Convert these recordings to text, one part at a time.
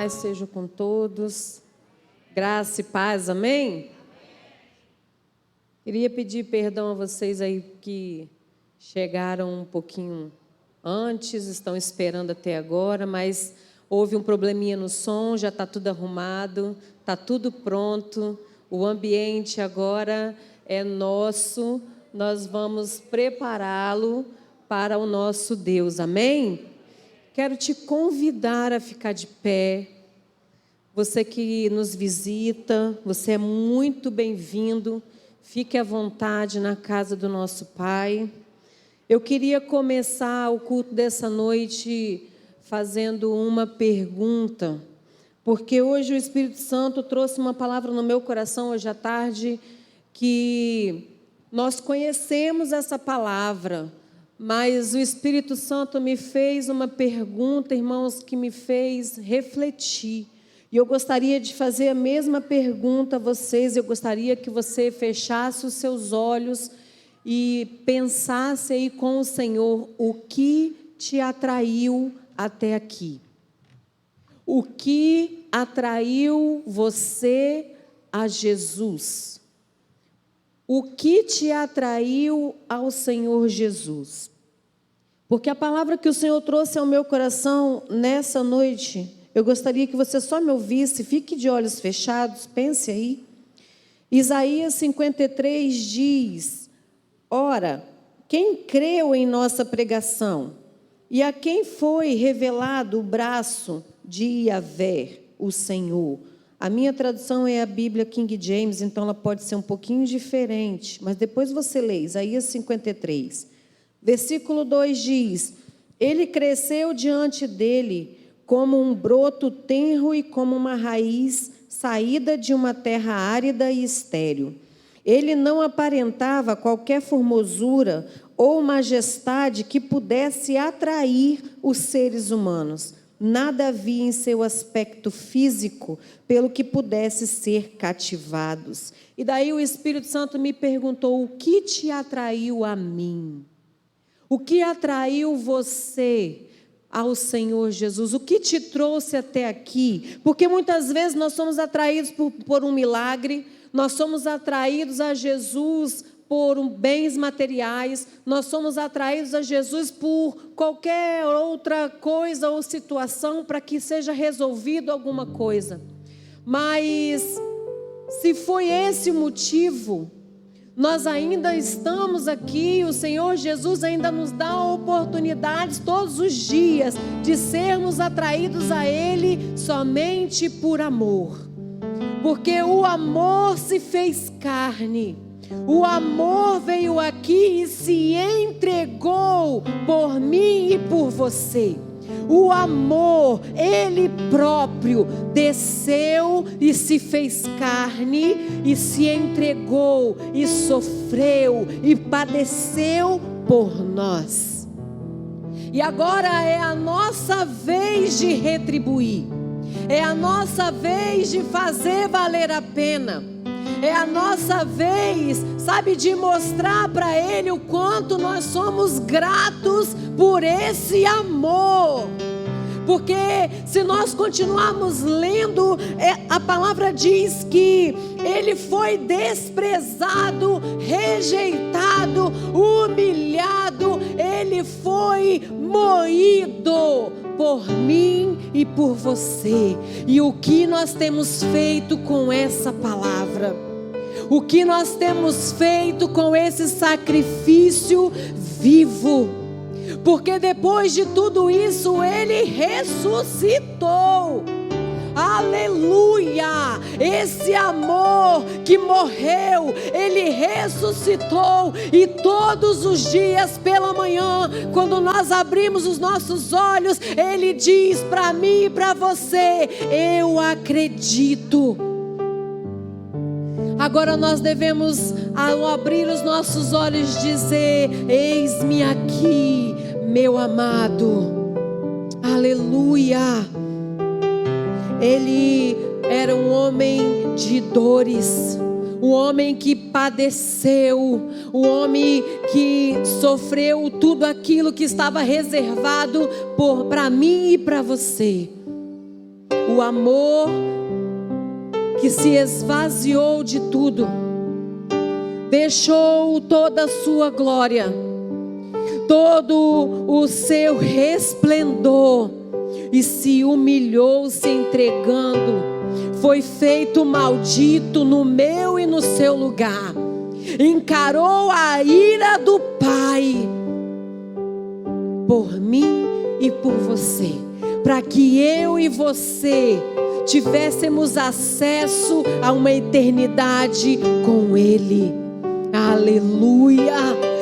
paz seja com todos. Graça e paz, amém? Queria pedir perdão a vocês aí que chegaram um pouquinho antes, estão esperando até agora, mas houve um probleminha no som, já está tudo arrumado, está tudo pronto, o ambiente agora é nosso, nós vamos prepará-lo para o nosso Deus, amém? Quero te convidar a ficar de pé. Você que nos visita, você é muito bem-vindo. Fique à vontade na casa do nosso Pai. Eu queria começar o culto dessa noite fazendo uma pergunta, porque hoje o Espírito Santo trouxe uma palavra no meu coração hoje à tarde, que nós conhecemos essa palavra, mas o Espírito Santo me fez uma pergunta, irmãos, que me fez refletir. E eu gostaria de fazer a mesma pergunta a vocês. Eu gostaria que você fechasse os seus olhos e pensasse aí com o Senhor o que te atraiu até aqui. O que atraiu você a Jesus? O que te atraiu ao Senhor Jesus? Porque a palavra que o Senhor trouxe ao meu coração nessa noite, eu gostaria que você só me ouvisse, fique de olhos fechados, pense aí. Isaías 53 diz: ora, quem creu em nossa pregação? E a quem foi revelado o braço de Yahvé, o Senhor? A minha tradução é a Bíblia King James, então ela pode ser um pouquinho diferente, mas depois você lê, Isaías 53. Versículo 2 diz: ele cresceu diante dele como um broto tenro e como uma raiz saída de uma terra árida e estéril. Ele não aparentava qualquer formosura ou majestade que pudesse atrair os seres humanos. Nada havia em seu aspecto físico pelo que pudesse ser cativados. E daí o Espírito Santo me perguntou: o que te atraiu a mim? O que atraiu você ao Senhor Jesus? O que te trouxe até aqui? Porque muitas vezes nós somos atraídos por um milagre, nós somos atraídos a Jesus por bens materiais, nós somos atraídos a Jesus por qualquer outra coisa ou situação para que seja resolvido alguma coisa. Mas se foi esse o motivo, nós ainda estamos aqui, o Senhor Jesus ainda nos dá oportunidades todos os dias de sermos atraídos a Ele somente por amor. Porque o amor se fez carne. O amor veio aqui e se entregou por mim e por você. O amor, Ele próprio, desceu e se fez carne e se entregou e sofreu e padeceu por nós. E agora é a nossa vez de retribuir. É a nossa vez de fazer valer a pena. É a nossa vez, sabe, de mostrar para Ele o quanto nós somos gratos por esse amor. Porque se nós continuarmos lendo, a palavra diz que Ele foi desprezado, rejeitado, humilhado, Ele foi moído por mim e por você. E o que nós temos feito com essa palavra? O que nós temos feito com esse sacrifício vivo? Porque depois de tudo isso, Ele ressuscitou. Aleluia! Esse amor que morreu, Ele ressuscitou. E todos os dias pela manhã, quando nós abrimos os nossos olhos, Ele diz para mim e para você: eu acredito. Agora nós devemos, ao abrir os nossos olhos, dizer: eis-me aqui, meu amado. Aleluia! Ele era um homem de dores, um homem que padeceu, um homem que sofreu tudo aquilo que estava reservado para mim e para você. o amor que se esvaziou de tudo, deixou toda a sua glória, todo o seu resplendor, e se humilhou, se entregando, foi feito maldito no meu e no seu lugar, encarou a ira do Pai por mim e por você, para que eu e você tivéssemos acesso a uma eternidade com Ele. Aleluia!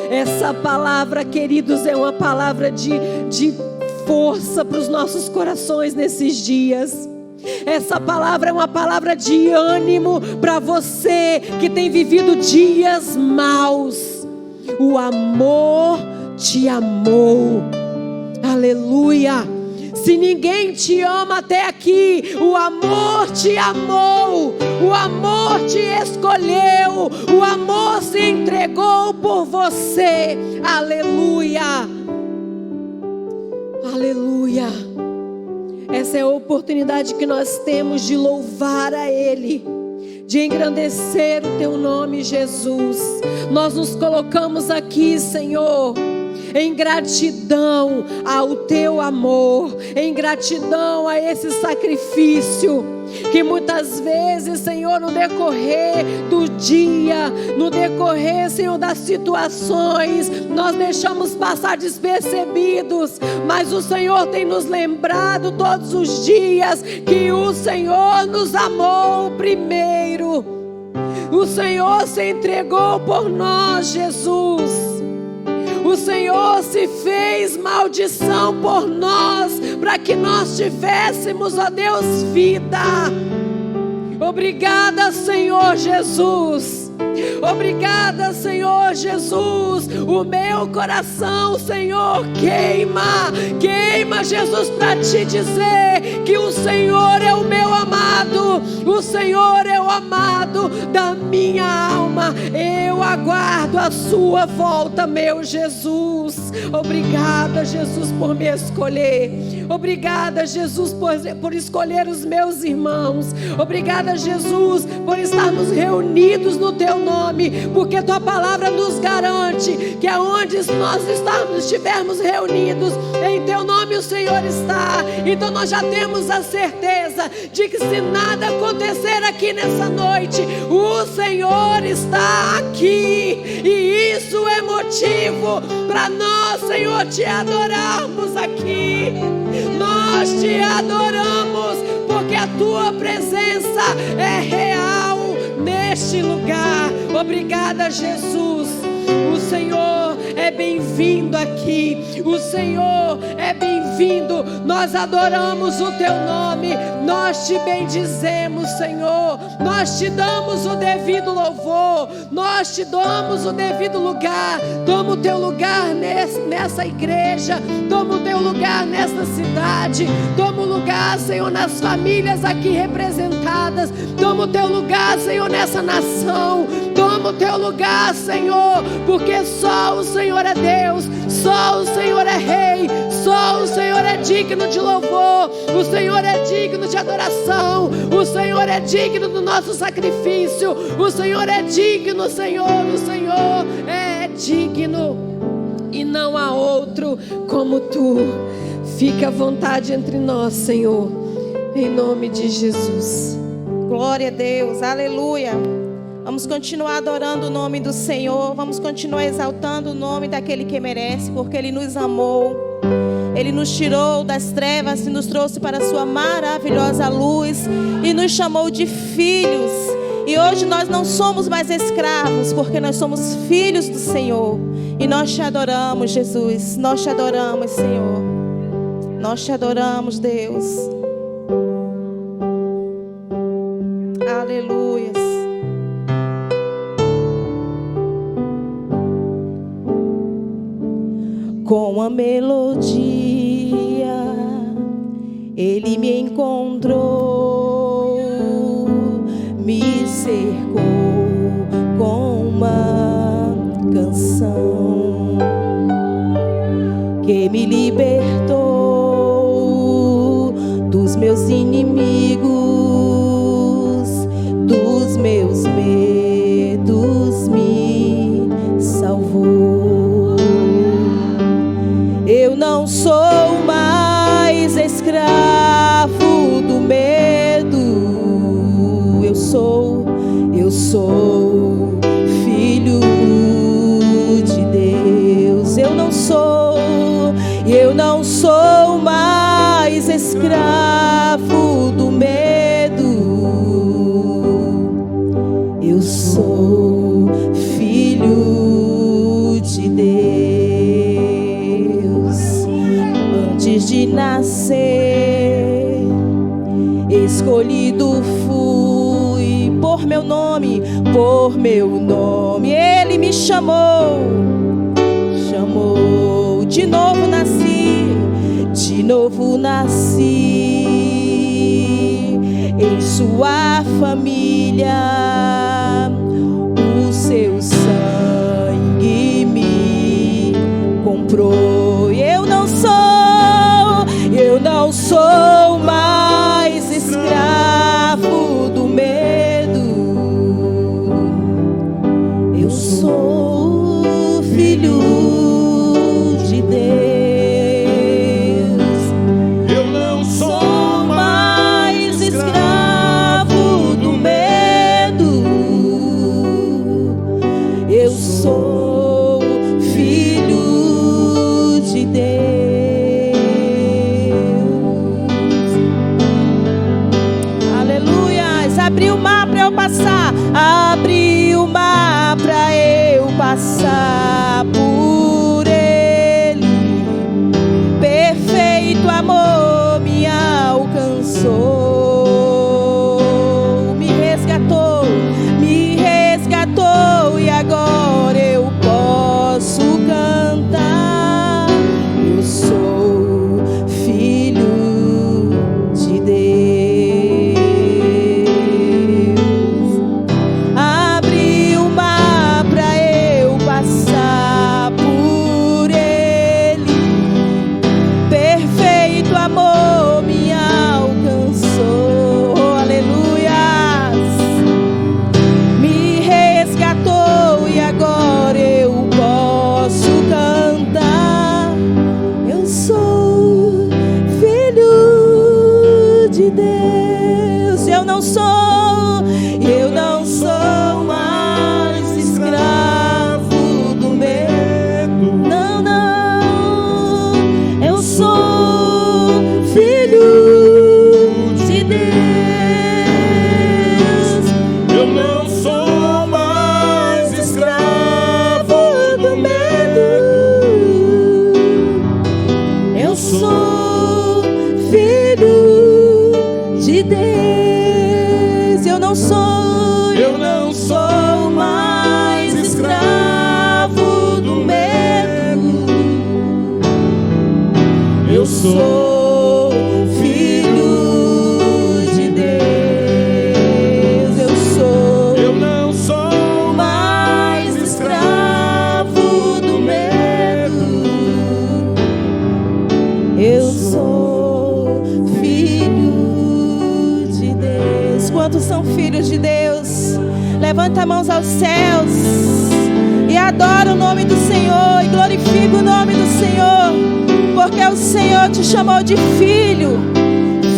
Essa palavra, queridos, é uma palavra de força para os nossos corações nesses dias. Essa palavra é uma palavra de ânimo para você que tem vivido dias maus. O amor te amou. Aleluia! Se ninguém te ama até aqui, o amor te amou, o amor te escolheu, o amor se entregou por você. Aleluia! Aleluia! Essa é a oportunidade que nós temos de louvar a Ele, de engrandecer o Teu nome, Jesus. Nós nos colocamos aqui, Senhor, em gratidão ao Teu amor, em gratidão a esse sacrifício, que muitas vezes, Senhor, no decorrer do dia, no decorrer, Senhor, das situações, nós deixamos passar despercebidos, mas o Senhor tem nos lembrado todos os dias que o Senhor nos amou primeiro. O Senhor se entregou por nós, Jesus. O Senhor se fez maldição por nós, para que nós tivéssemos, ó Deus, vida. Obrigada, Senhor Jesus. Obrigada, Senhor Jesus. O meu coração, Senhor, queima, Jesus, para te dizer que o Senhor é o meu amado, o Senhor é o amado da minha alma. Eu aguardo a sua volta, meu Jesus. Obrigada, Jesus, por me escolher. Obrigada, Jesus, por escolher os meus irmãos. Obrigada, Jesus, por estarmos reunidos no Teu nome, porque Tua palavra nos garante que aonde nós estivermos reunidos, em Teu nome o Senhor está. Então nós já temos a certeza de que se nada acontecer aqui nessa noite, o Senhor está aqui, e isso é motivo para nós, Senhor, te adorarmos aqui. Nós te adoramos porque a Tua presença é real neste lugar. Obrigada, Jesus. O Senhor é bem-vindo aqui. O Senhor é bem-vindo. Nós adoramos o Teu nome. Nós te bendizemos, Senhor. Nós te damos o devido louvor. Nós te damos o devido lugar. Toma o Teu lugar nessa igreja. Toma o Teu lugar nessa cidade. Toma o lugar, Senhor, nas famílias aqui representadas. Toma o Teu lugar, Senhor, nessa nação. Toma o Teu lugar, Senhor, porque só o Senhor é Deus, só o Senhor é Rei, só o Senhor é digno de louvor, o Senhor é digno de adoração, o Senhor é digno do nosso sacrifício, o Senhor é digno, Senhor, o Senhor é digno, e não há outro como Tu. Fica à vontade entre nós, Senhor, em nome de Jesus. Glória a Deus, aleluia. Vamos continuar adorando o nome do Senhor. Vamos continuar exaltando o nome daquele que merece, porque Ele nos amou. Ele nos tirou das trevas e nos trouxe para a sua maravilhosa luz e nos chamou de filhos. E hoje nós não somos mais escravos, porque nós somos filhos do Senhor. E nós te adoramos, Jesus. Nós te adoramos, Senhor. Nós te adoramos, Deus. Aleluia. Com a melodia, Ele me encontrou, me cercou com uma canção que me libertou dos meus inimigos sou mais escravo do medo. Eu sou filho de Deus. Eu não sou mais escravo do medo. Eu sou filho de Deus. Antes de nascer, escolhido fui por meu nome, Ele me chamou, de novo nasci em sua família. O seu sangue me comprou. Eu não sou mais escravo do medo. Eu sou filho de Deus. Eu não sou mais escravo do medo. Eu sou filho de Deus. Abri o mar para eu passar, abri o mar para eu passar por ele. Perfeito amor me alcançou, me resgatou e agora eu posso cantar. Eu sou filho de Deus. Eu não sou mais escravo do medo. Não, eu sou filho de Deus. Eu não sou mais escravo do medo. Eu sou filho de Deus. Eu não sou mais escravo do medo. Eu sou filho de Deus. Eu não sou mais escravo do medo. Eu sou filho de Deus. Quantos são filhos de Deus? Levanta as mãos aos céus e adora o nome do Senhor e glorifica o nome do Senhor, porque o Senhor te chamou de filho.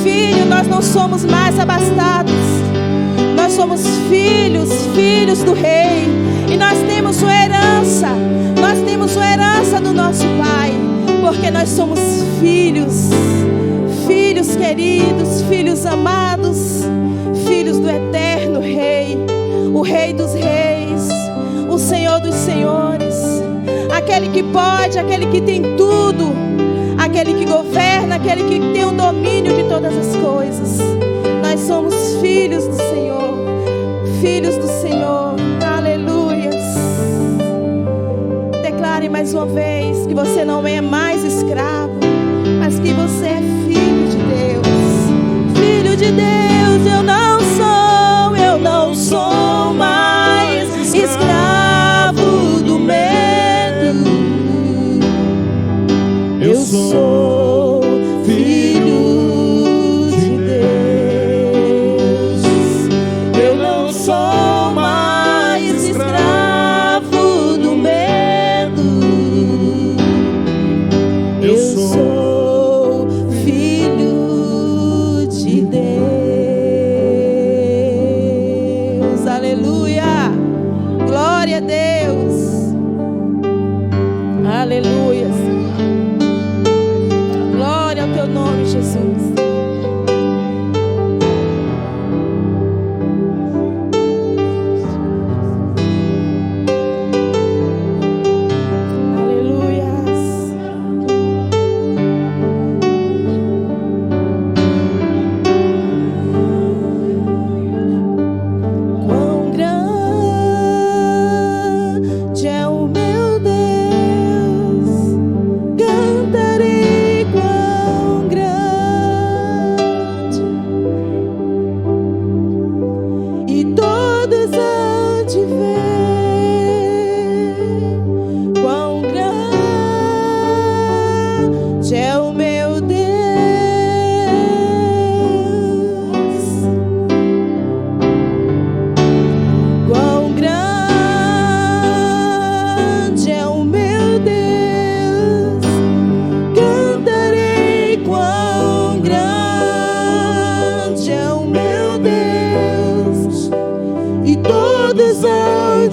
Filho, nós não somos mais abastados, nós somos filhos do Rei, e nós temos uma herança do nosso Pai, porque nós somos filhos queridos, filhos amados, filhos do eterno Rei, o Rei dos Reis, o Senhor dos Senhores, aquele que pode, aquele que tem tudo, aquele que governa, aquele que tem o domínio de todas as coisas. Nós somos filhos do Senhor, aleluias. Declare mais uma vez que você não é mais escravo, mas que você é filho de Deus. Filho de Deus, eu não sou mais escravo do medo. Eu sou filho de Deus. Eu não sou mais escravo do medo. Eu sou Deus. Aleluia. Glória a Deus. Aleluia. Glória ao teu nome, Jesus.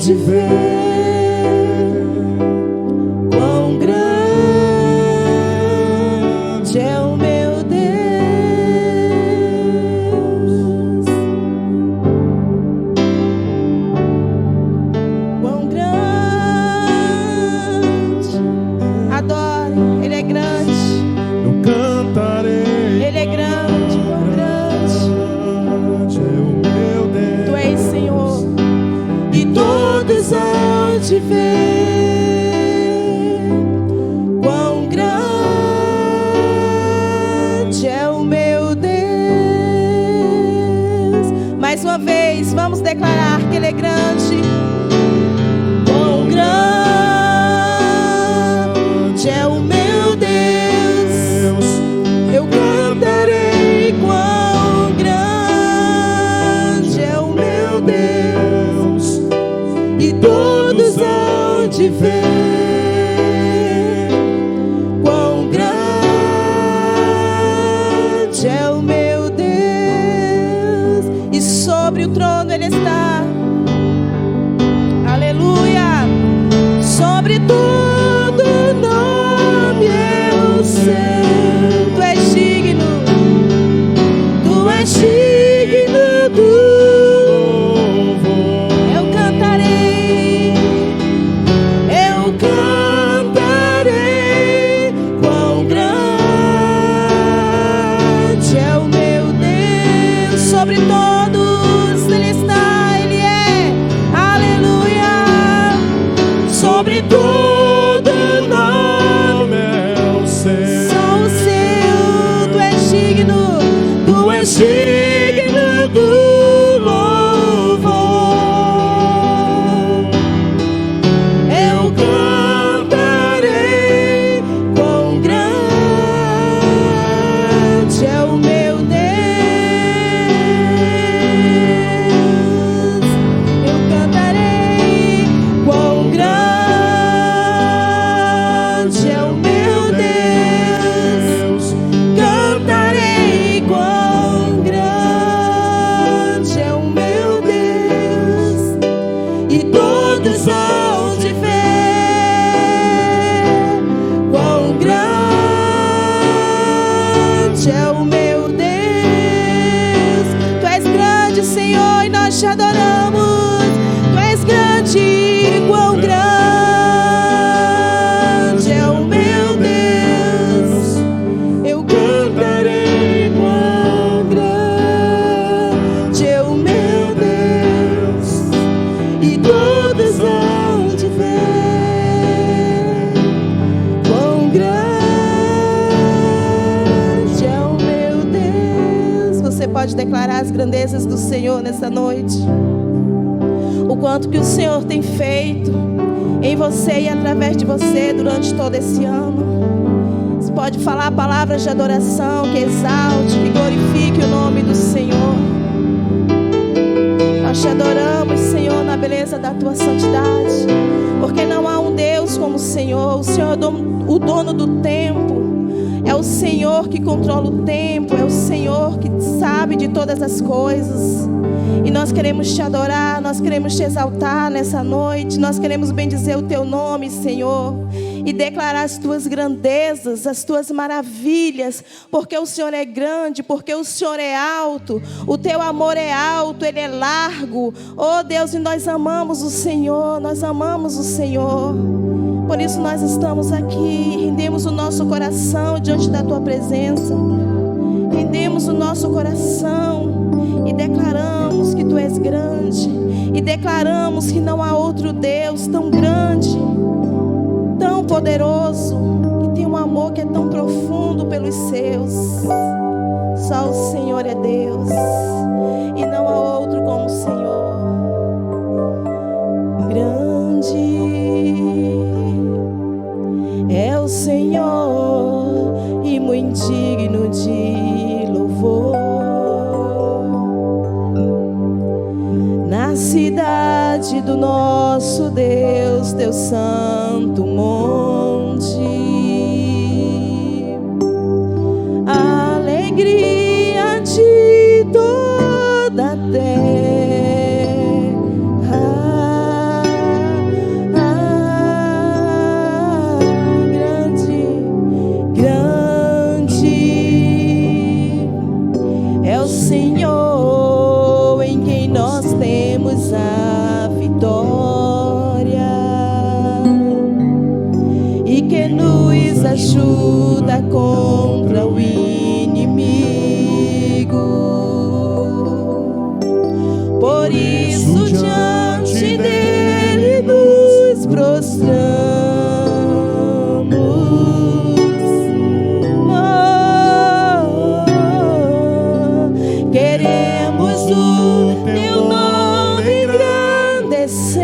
De ver quão grande é o meu Deus, Quão grande. Adore, Ele é grande. eu cantarei. Ele é grande, quão grande. Grande é o meu Deus. Tu és Senhor. Todos hão de ver quão grande é o meu Deus. Mais uma vez, vamos declarar que Ele é grande. Quão grande é o meu Deus. Eu cantarei quão grande é o meu Deus. E todos hão de ver quão grande é o meu Deus. E sobre o trono Ele está. Aleluia. Sobre todo nome eu sei. Tu és digno. Tu és digno do todo nome eu sei. só o seu. Tu és digno. Tu és digno do louvor. Eu cantarei quão grande é o meu Deus. Eu cantarei Quão grande é o meu Deus. Cantarei quão grande é o meu Deus. E todos hão de ver quão grande é o meu Deus. Tu és grande, Senhor, e nós te adoramos. Tu és grande, quão grande é o meu Deus. Eu Cantarei quão grande é o meu Deus. E todos hão de ver quão grande é o meu Deus. Você pode declarar as grandezas do Senhor nessa noite. O quanto que o Senhor tem feito em você e através de você durante todo esse ano. Você pode falar palavras de adoração que exalte, que glorifique o nome do Senhor. Nós te adoramos, Senhor, na beleza da tua santidade, porque não há um Deus como o Senhor. O Senhor é o dono do tempo. É o Senhor que controla o tempo, é o Senhor que sabe de todas as coisas. E nós queremos te adorar, nós queremos te exaltar nessa noite, nós queremos bendizer o teu nome, Senhor, e declarar as tuas grandezas, as tuas maravilhas, porque o Senhor é grande, porque o Senhor é alto, o teu amor é alto, ele é largo. Oh Deus, e nós amamos o Senhor, nós amamos o Senhor. Por isso nós estamos aqui, rendemos o nosso coração diante da tua presença, rendemos o nosso coração e declaramos que tu és grande, e declaramos que não há outro Deus tão grande, tão poderoso, que tem um amor que é tão profundo pelos seus. Só o Senhor é Deus, e não há outro como o Senhor. Grande é o Senhor e muito digno de louvor. Na cidade do nosso Deus, teu santo monte, a alegria de toda a terra, grande, grande é o Senhor em quem nós temos a vitória, e que nos ajuda contra o inimigo. Por isso diante dele nos prostramos, queremos o teu nome engrandecer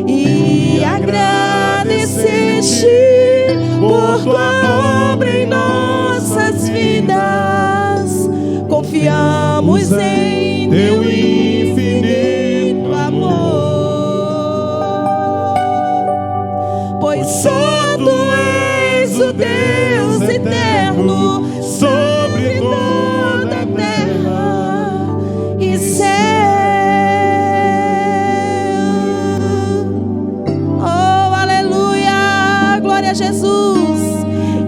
e agradecer-te por tua obra em nossas vidas. Confiamos em teu infinito amor, pois só tu és o Deus eterno sobre toda a terra e céu. Oh, aleluia, glória a Jesus.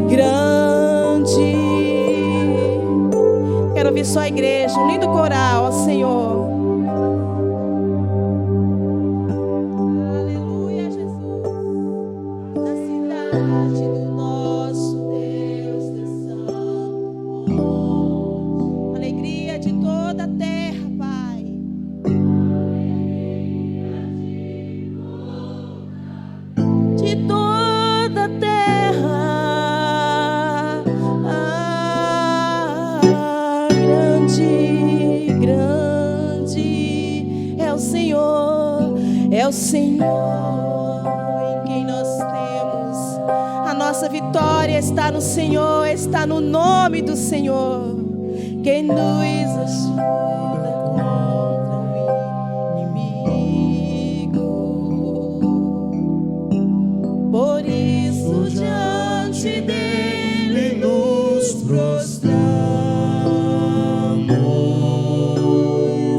Grande. Quero ouvir só a igreja, um lindo coral ao Senhor. Aleluia, Jesus. Na cidade do nosso Deus, teu santo monte, alegria de toda a terra, Pai. De toda a terra, grande, grande é o Senhor, é o Senhor em quem nós temos a nossa vitória. Está no Senhor, está no nome do Senhor, quem nos ajuda contra o inimigo. Por isso diante dele nos prostramos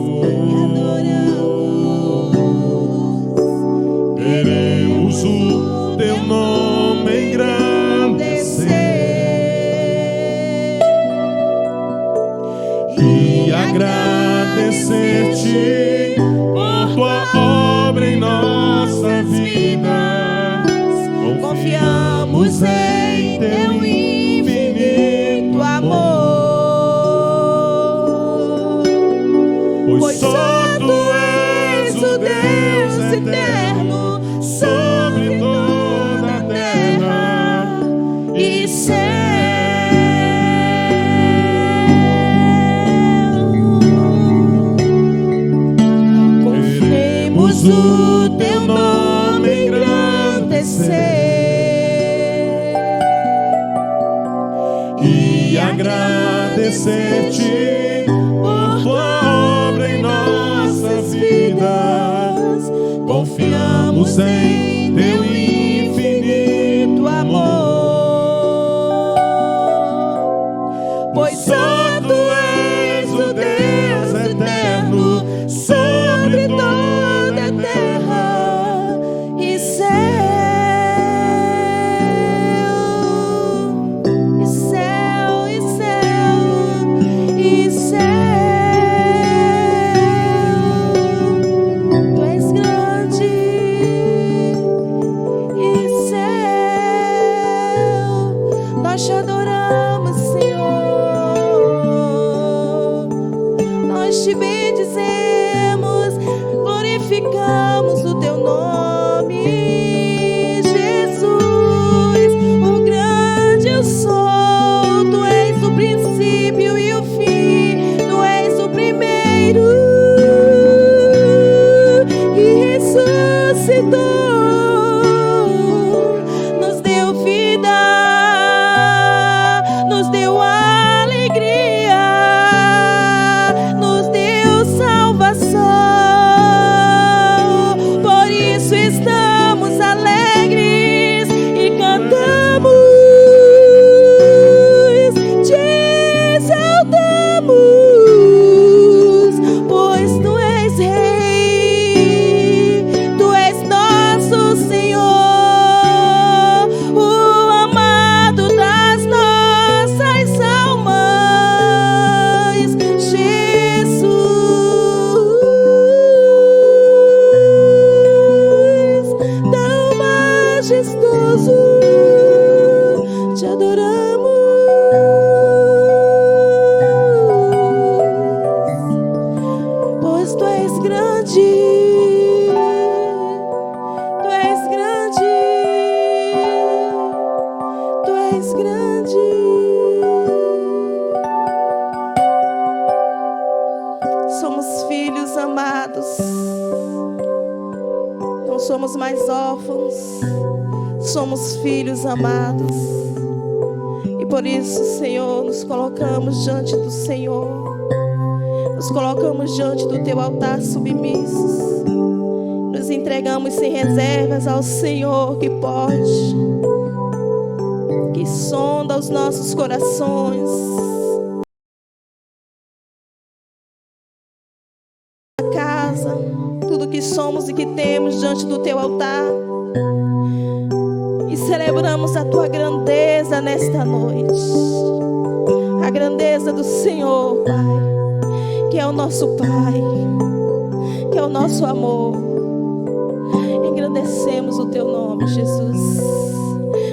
e adoramos. Queremos o teu nome engrandecer e agradecer-te por tua obra em nossas vidas. Confiamos em teu infinito amor, pois só tu és o Deus eterno sobre toda a terra e céu. Confiemos o teu nome engrandecer E agradecer-te por tua obra em nossas vidas. Confiamos em teu infinito Te adoramos, pois Tu és grande. Tu és grande. Tu és grande. Somos filhos amados. Não somos mais órfãos. Somos filhos amados. E por isso, Senhor, nos colocamos diante do Senhor. Nos colocamos diante do Teu altar submissos. Nos entregamos sem reservas ao Senhor que pode, que sonda os nossos corações. A casa, tudo que somos e que temos diante do Teu altar. E celebramos a Tua grandeza nesta noite. A grandeza do Senhor, Pai, que é o nosso Pai, que é o nosso amor. Engrandecemos o Teu nome, Jesus.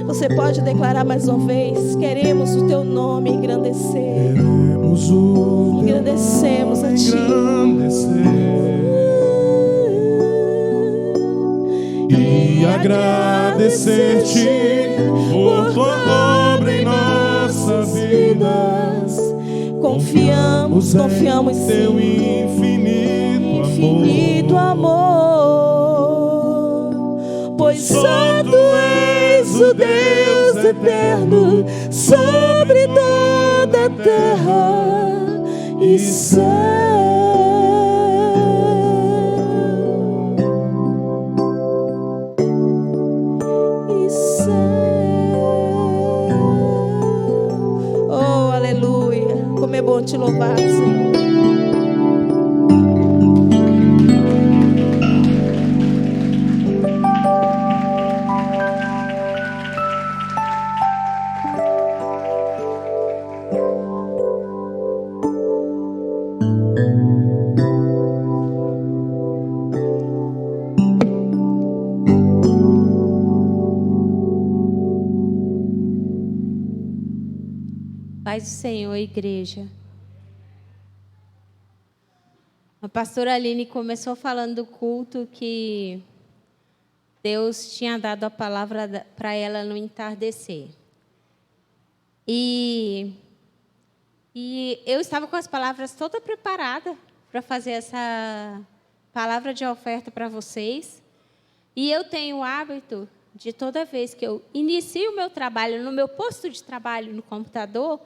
Você pode declarar mais uma vez: queremos o Teu nome engrandecer. Queremos o Engrandecemos a Ti. E agradecer-te por Tua obra em nossas vidas. Confiamos em Teu infinito amor, pois só Tu és o Deus eterno sobre toda a terra e céu. Oh, aleluia. Como é bom Te louvar, Senhor. Paz do Senhor, igreja. A pastora Aline começou falando do culto que Deus tinha dado a palavra para ela no entardecer. E eu estava com as palavras toda preparada para fazer essa palavra de oferta para vocês. E eu tenho o hábito de toda vez que eu inicio o meu trabalho, no meu posto de trabalho no computador,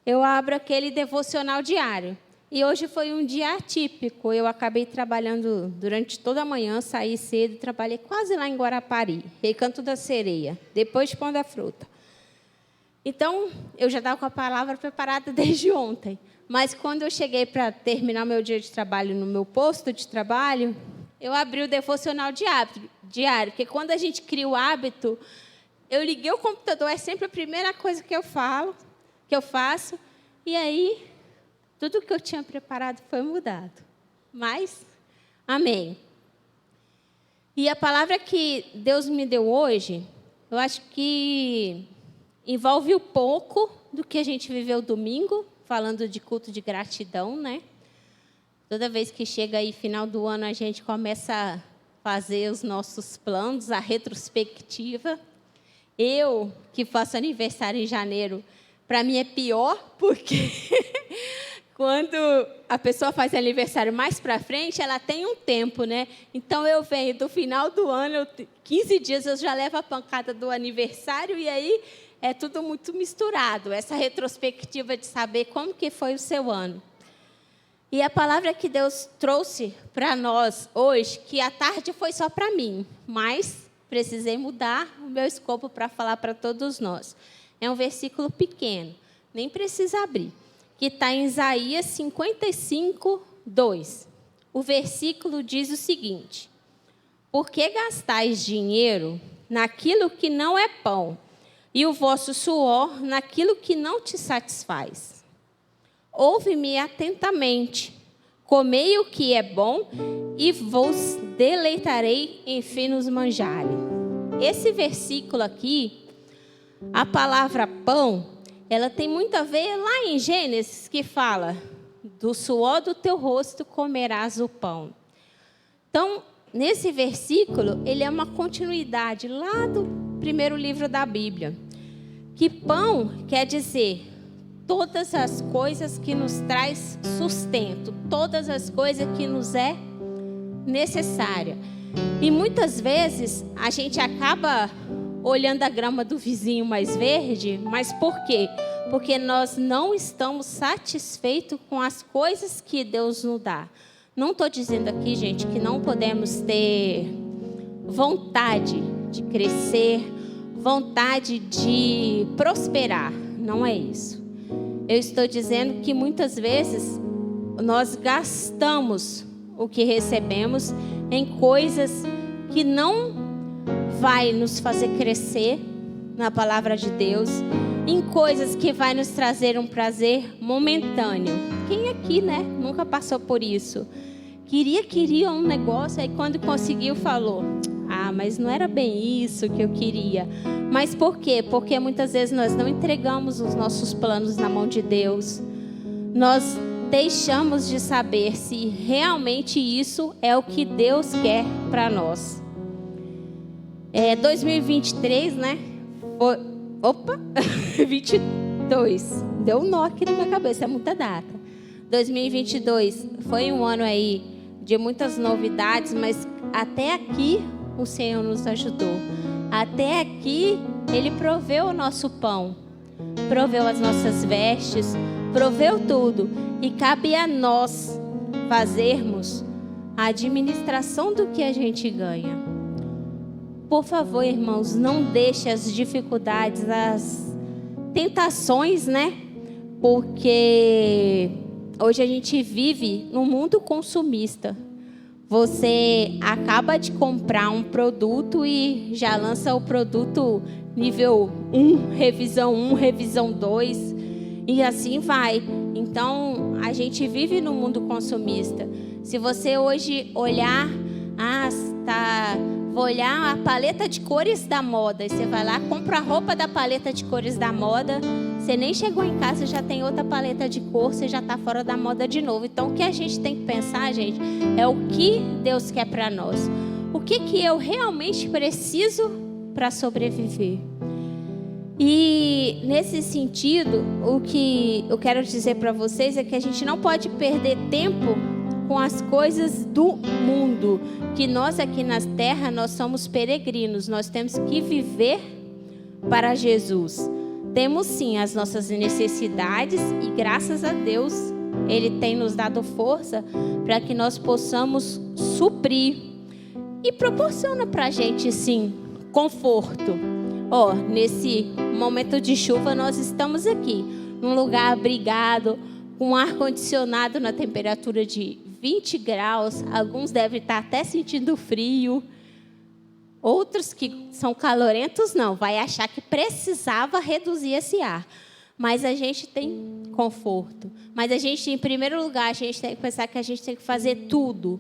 eu abro aquele devocional diário. E hoje foi um dia atípico. Eu acabei trabalhando durante toda a manhã, saí cedo, trabalhei quase lá em Guarapari, Recanto da Sereia, depois de Pão da Fruta. Então, eu já estava com a palavra preparada desde ontem. Mas quando eu cheguei para terminar meu dia de trabalho no meu posto de trabalho, eu abri o devocional diário, porque quando a gente cria o hábito, eu liguei o computador, é sempre a primeira coisa que eu faço, e aí tudo que eu tinha preparado foi mudado. Mas, amém. E a palavra que Deus me deu hoje, eu acho que envolve um pouco do que a gente viveu domingo, falando de culto de gratidão, né? Toda vez que chega aí final do ano, a gente começa a fazer os nossos planos, a retrospectiva. Eu, que faço aniversário em janeiro, para mim é pior, porque quando a pessoa faz aniversário mais para frente, ela tem um tempo, né? Então, eu venho do final do ano, 15 dias eu já levo a pancada do aniversário, e aí é tudo muito misturado, essa retrospectiva de saber como que foi o seu ano. E a palavra que Deus trouxe para nós hoje, que à tarde foi só para mim, mas precisei mudar o meu escopo para falar para todos nós. É um versículo pequeno, nem precisa abrir, que está em Isaías 55, 2. O versículo diz o seguinte: por que gastais dinheiro naquilo que não é pão, e o vosso suor naquilo que não te satisfaz? Ouve-me atentamente, comei o que é bom, e vos deleitarei em finos manjares. Esse versículo aqui A palavra pão, ela tem muito a ver lá em Gênesis, que fala: do suor do teu rosto comerás o pão. Então, nesse versículo, ele é uma continuidade lá do primeiro livro da Bíblia. Que pão quer dizer todas as coisas que nos traz sustento, todas as coisas que nos é necessária. E muitas vezes a gente acaba olhando a grama do vizinho mais verde, mas por quê? Porque nós não estamos satisfeitos com as coisas que Deus nos dá. Não estou dizendo aqui, gente, que não podemos ter vontade de crescer, vontade de prosperar. Não é isso. Eu estou dizendo que muitas vezes nós gastamos o que recebemos em coisas que não vai nos fazer crescer na palavra de Deus, em coisas que vai nos trazer um prazer momentâneo. Quem aqui, né, nunca passou por isso? Queria um negócio, aí quando conseguiu falou: ah, mas não era bem isso que eu queria. Mas por quê? Porque muitas vezes nós não entregamos os nossos planos na mão de Deus. Nós deixamos de saber se realmente isso é o que Deus quer para nós. 2023, né? Opa! 22. Deu um nó aqui na minha cabeça, é muita data. 2022 foi um ano aí de muitas novidades, mas até aqui o Senhor nos ajudou. Até aqui Ele proveu o nosso pão, proveu as nossas vestes, proveu tudo. E cabe a nós fazermos a administração do que a gente ganha. Por favor, irmãos, não deixe as dificuldades, as tentações, né? Porque hoje a gente vive num mundo consumista. Você acaba de comprar um produto e já lança o produto nível 1, revisão 1, revisão 2, e assim vai. Então, a gente vive no mundo consumista. Se você hoje olhar, vou olhar a paleta de cores da moda, e você vai lá, compra a roupa da paleta de cores da moda, você nem chegou em casa, já tem outra paleta de cor, você já está fora da moda de novo. Então, o que a gente tem que pensar, gente, é o que Deus quer para nós. O que eu realmente preciso para sobreviver? E, nesse sentido, o que eu quero dizer para vocês é que a gente não pode perder tempo com as coisas do mundo. Que nós aqui na terra, nós somos peregrinos, nós temos que viver para Jesus. Temos sim as nossas necessidades e graças a Deus Ele tem nos dado força para que nós possamos suprir. E proporciona para a gente sim conforto. Nesse momento de chuva nós estamos aqui, num lugar abrigado, com ar-condicionado na temperatura de 20 graus. Alguns devem estar até sentindo frio. Outros que são calorentos não, vai achar que precisava reduzir esse ar. Mas a gente tem conforto. Mas a gente, em primeiro lugar, a gente tem que pensar que a gente tem que fazer tudo.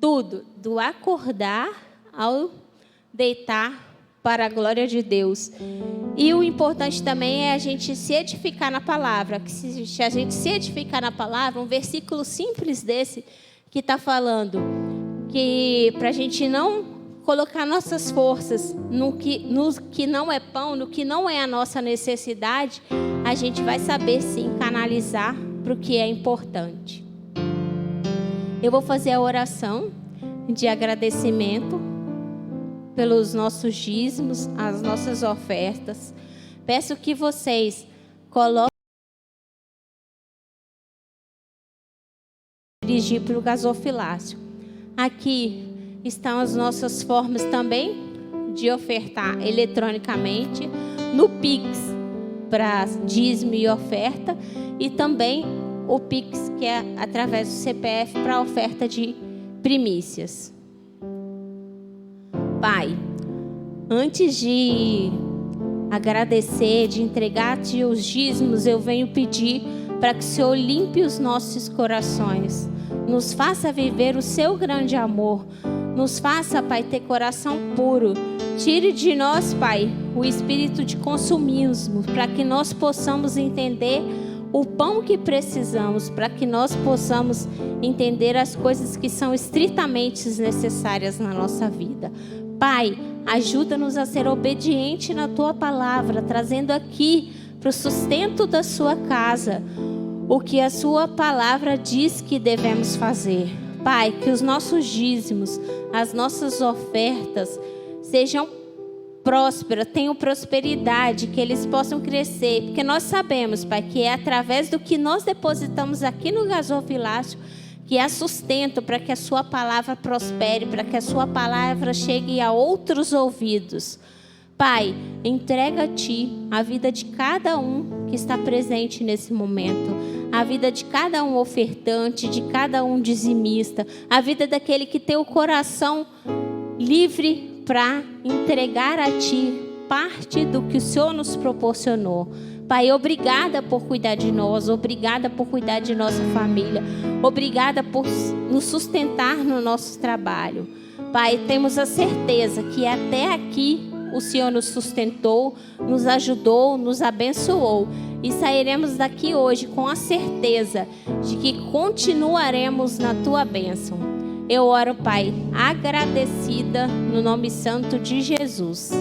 Tudo, do acordar ao deitar, para a glória de Deus. E o importante também é a gente se edificar na palavra. Que se a gente se edificar na palavra, um versículo simples desse que está falando que para a gente não colocar nossas forças no que não é pão, no que não é a nossa necessidade, a gente vai saber sim canalizar para o que é importante. Eu vou fazer a oração de agradecimento pelos nossos dízimos, as nossas ofertas. Peço que vocês coloquem dirigir para o gasofilácio. Aqui estão as nossas formas também de ofertar eletronicamente, no Pix para dízimo e oferta, e também o Pix que é através do CPF para oferta de primícias. Pai, antes de agradecer, de entregar-te os dízimos, eu venho pedir para que o Senhor limpe os nossos corações, nos faça viver o seu grande amor, nos faça, Pai, ter coração puro. Tire de nós, Pai, o espírito de consumismo, para que nós possamos entender o pão que precisamos, para que nós possamos entender as coisas que são estritamente necessárias na nossa vida. Pai, ajuda-nos a ser obediente na Tua palavra, trazendo aqui para o sustento da Sua casa o que a Sua palavra diz que devemos fazer. Pai, que os nossos dízimos, as nossas ofertas sejam prósperas, tenham prosperidade, que eles possam crescer, porque nós sabemos, Pai, que é através do que nós depositamos aqui no gasofilácio que há sustento para que a Sua palavra prospere, para que a Sua palavra chegue a outros ouvidos. Pai, entrega a Ti a vida de cada um que está presente nesse momento, a vida de cada um ofertante, de cada um dizimista, a vida daquele que tem o coração livre para entregar a Ti parte do que o Senhor nos proporcionou. Pai, obrigada por cuidar de nós, obrigada por cuidar de nossa família, obrigada por nos sustentar no nosso trabalho. Pai, temos a certeza que até aqui o Senhor nos sustentou, nos ajudou, nos abençoou. E sairemos daqui hoje com a certeza de que continuaremos na Tua bênção. Eu oro, Pai, agradecida no nome santo de Jesus.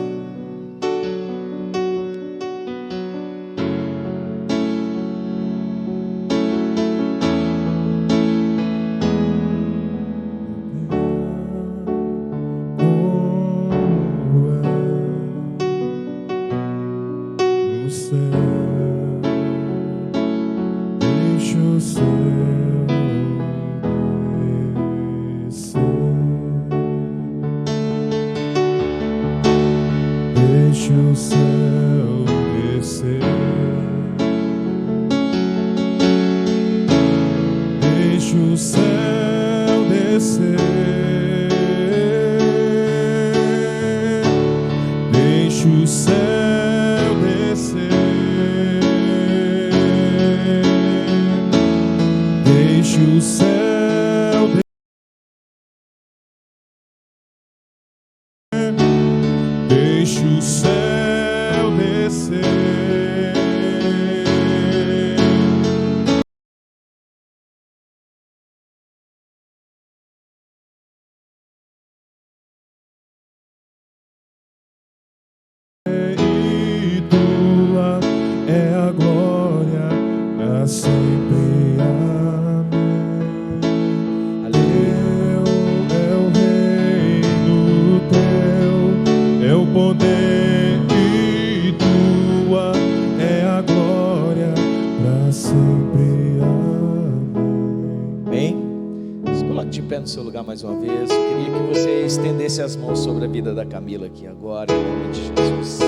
Mais uma vez, eu queria que você estendesse as mãos sobre a vida da Camila aqui agora, em nome de Jesus,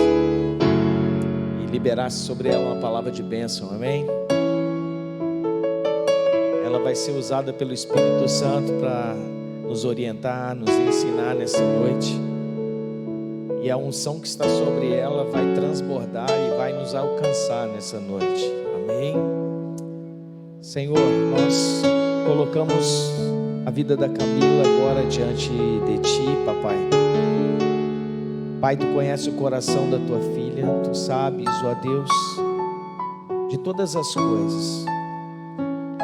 e liberasse sobre ela uma palavra de bênção, amém? Ela vai ser usada pelo Espírito Santo para nos orientar, nos ensinar nessa noite, e a unção que está sobre ela vai transbordar e vai nos alcançar nessa noite, amém? Senhor, nós colocamos a vida da Camila agora diante de Ti, papai. Pai, Tu conheces o coração da Tua filha, Tu sabes, ó Deus, de todas as coisas.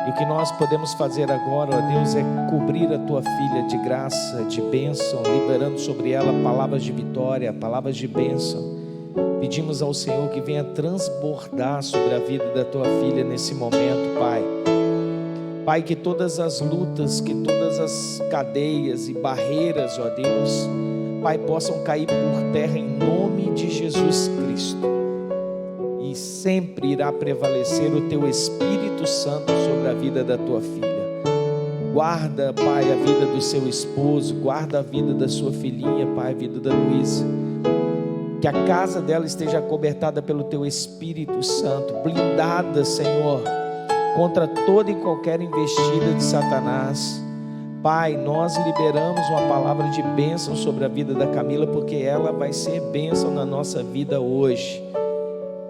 E o que nós podemos fazer agora, ó Deus, é cobrir a Tua filha de graça, de bênção, liberando sobre ela palavras de vitória, palavras de bênção. Pedimos ao Senhor que venha transbordar sobre a vida da Tua filha nesse momento, Pai. Pai, que todas as lutas, que todas as cadeias e barreiras, ó Deus, Pai, possam cair por terra em nome de Jesus Cristo. E sempre irá prevalecer o Teu Espírito Santo sobre a vida da Tua filha. Guarda, Pai, a vida do seu esposo, guarda a vida da sua filhinha, Pai, a vida da Luísa. Que a casa dela esteja cobertada pelo Teu Espírito Santo, blindada, Senhor, contra toda e qualquer investida de Satanás. Pai, nós liberamos uma palavra de bênção sobre a vida da Camila, porque ela vai ser bênção na nossa vida hoje.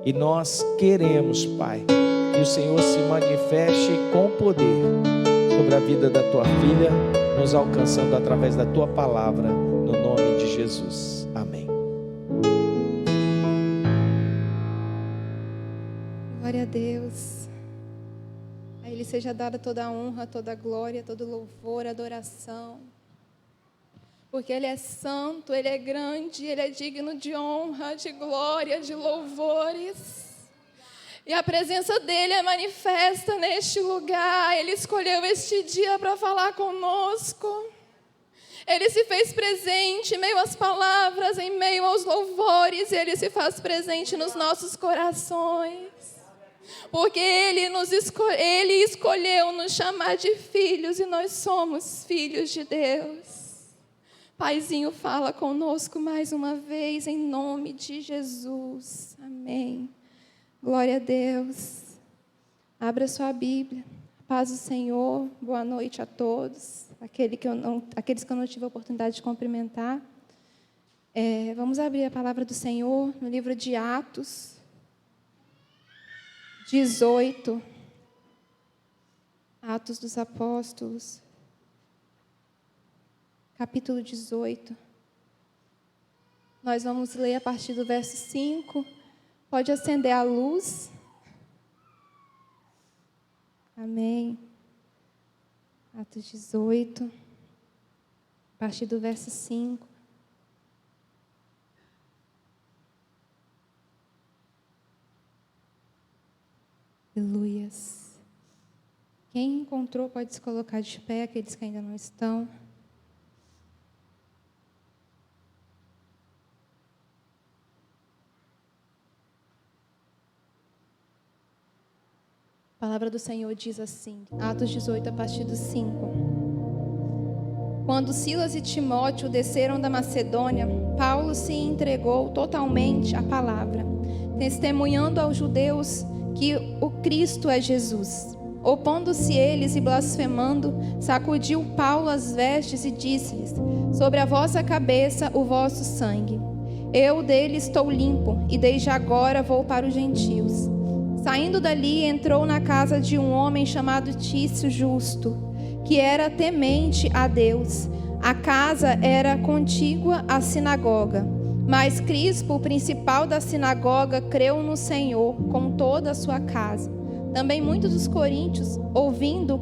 E nós queremos, Pai, que o Senhor se manifeste com poder sobre a vida da Tua filha, nos alcançando através da Tua palavra, no nome de Jesus. Amém. Glória a Deus. A Ele seja dada toda a honra, toda a glória, todo louvor, adoração. Porque Ele é santo, Ele é grande, Ele é digno de honra, de glória, de louvores. E a presença dEle é manifesta neste lugar. Ele escolheu este dia para falar conosco. Ele se fez presente em meio às palavras, em meio aos louvores. E Ele se faz presente nos nossos corações. Porque Ele escolheu nos chamar de filhos e nós somos filhos de Deus. Paizinho, fala conosco mais uma vez em nome de Jesus. Amém. Glória a Deus. Abra sua Bíblia. Paz do Senhor. Boa noite a todos. Aqueles que eu não tive a oportunidade de cumprimentar. Vamos abrir a palavra do Senhor no livro de Atos 18. Atos dos Apóstolos. Capítulo 18. Nós vamos ler a partir do verso 5. Pode acender a luz. Amém. Atos 18, a partir do verso 5. Aleluias. Quem encontrou pode se colocar de pé, aqueles que ainda não estão. A palavra do Senhor diz assim, Atos 18, a partir do 5. Quando Silas e Timóteo desceram da Macedônia, Paulo se entregou totalmente à palavra, testemunhando aos judeus que o Cristo é Jesus. Opondo-se eles e blasfemando, sacudiu Paulo as vestes e disse-lhes: sobre a vossa cabeça o vosso sangue. Eu dele estou limpo, e desde agora vou para os gentios. Saindo dali, entrou na casa de um homem chamado Tício Justo, que era temente a Deus. A casa era contígua à sinagoga. Mas Crispo, o principal da sinagoga, creu no Senhor com toda a sua casa. Também muitos dos coríntios, ouvindo,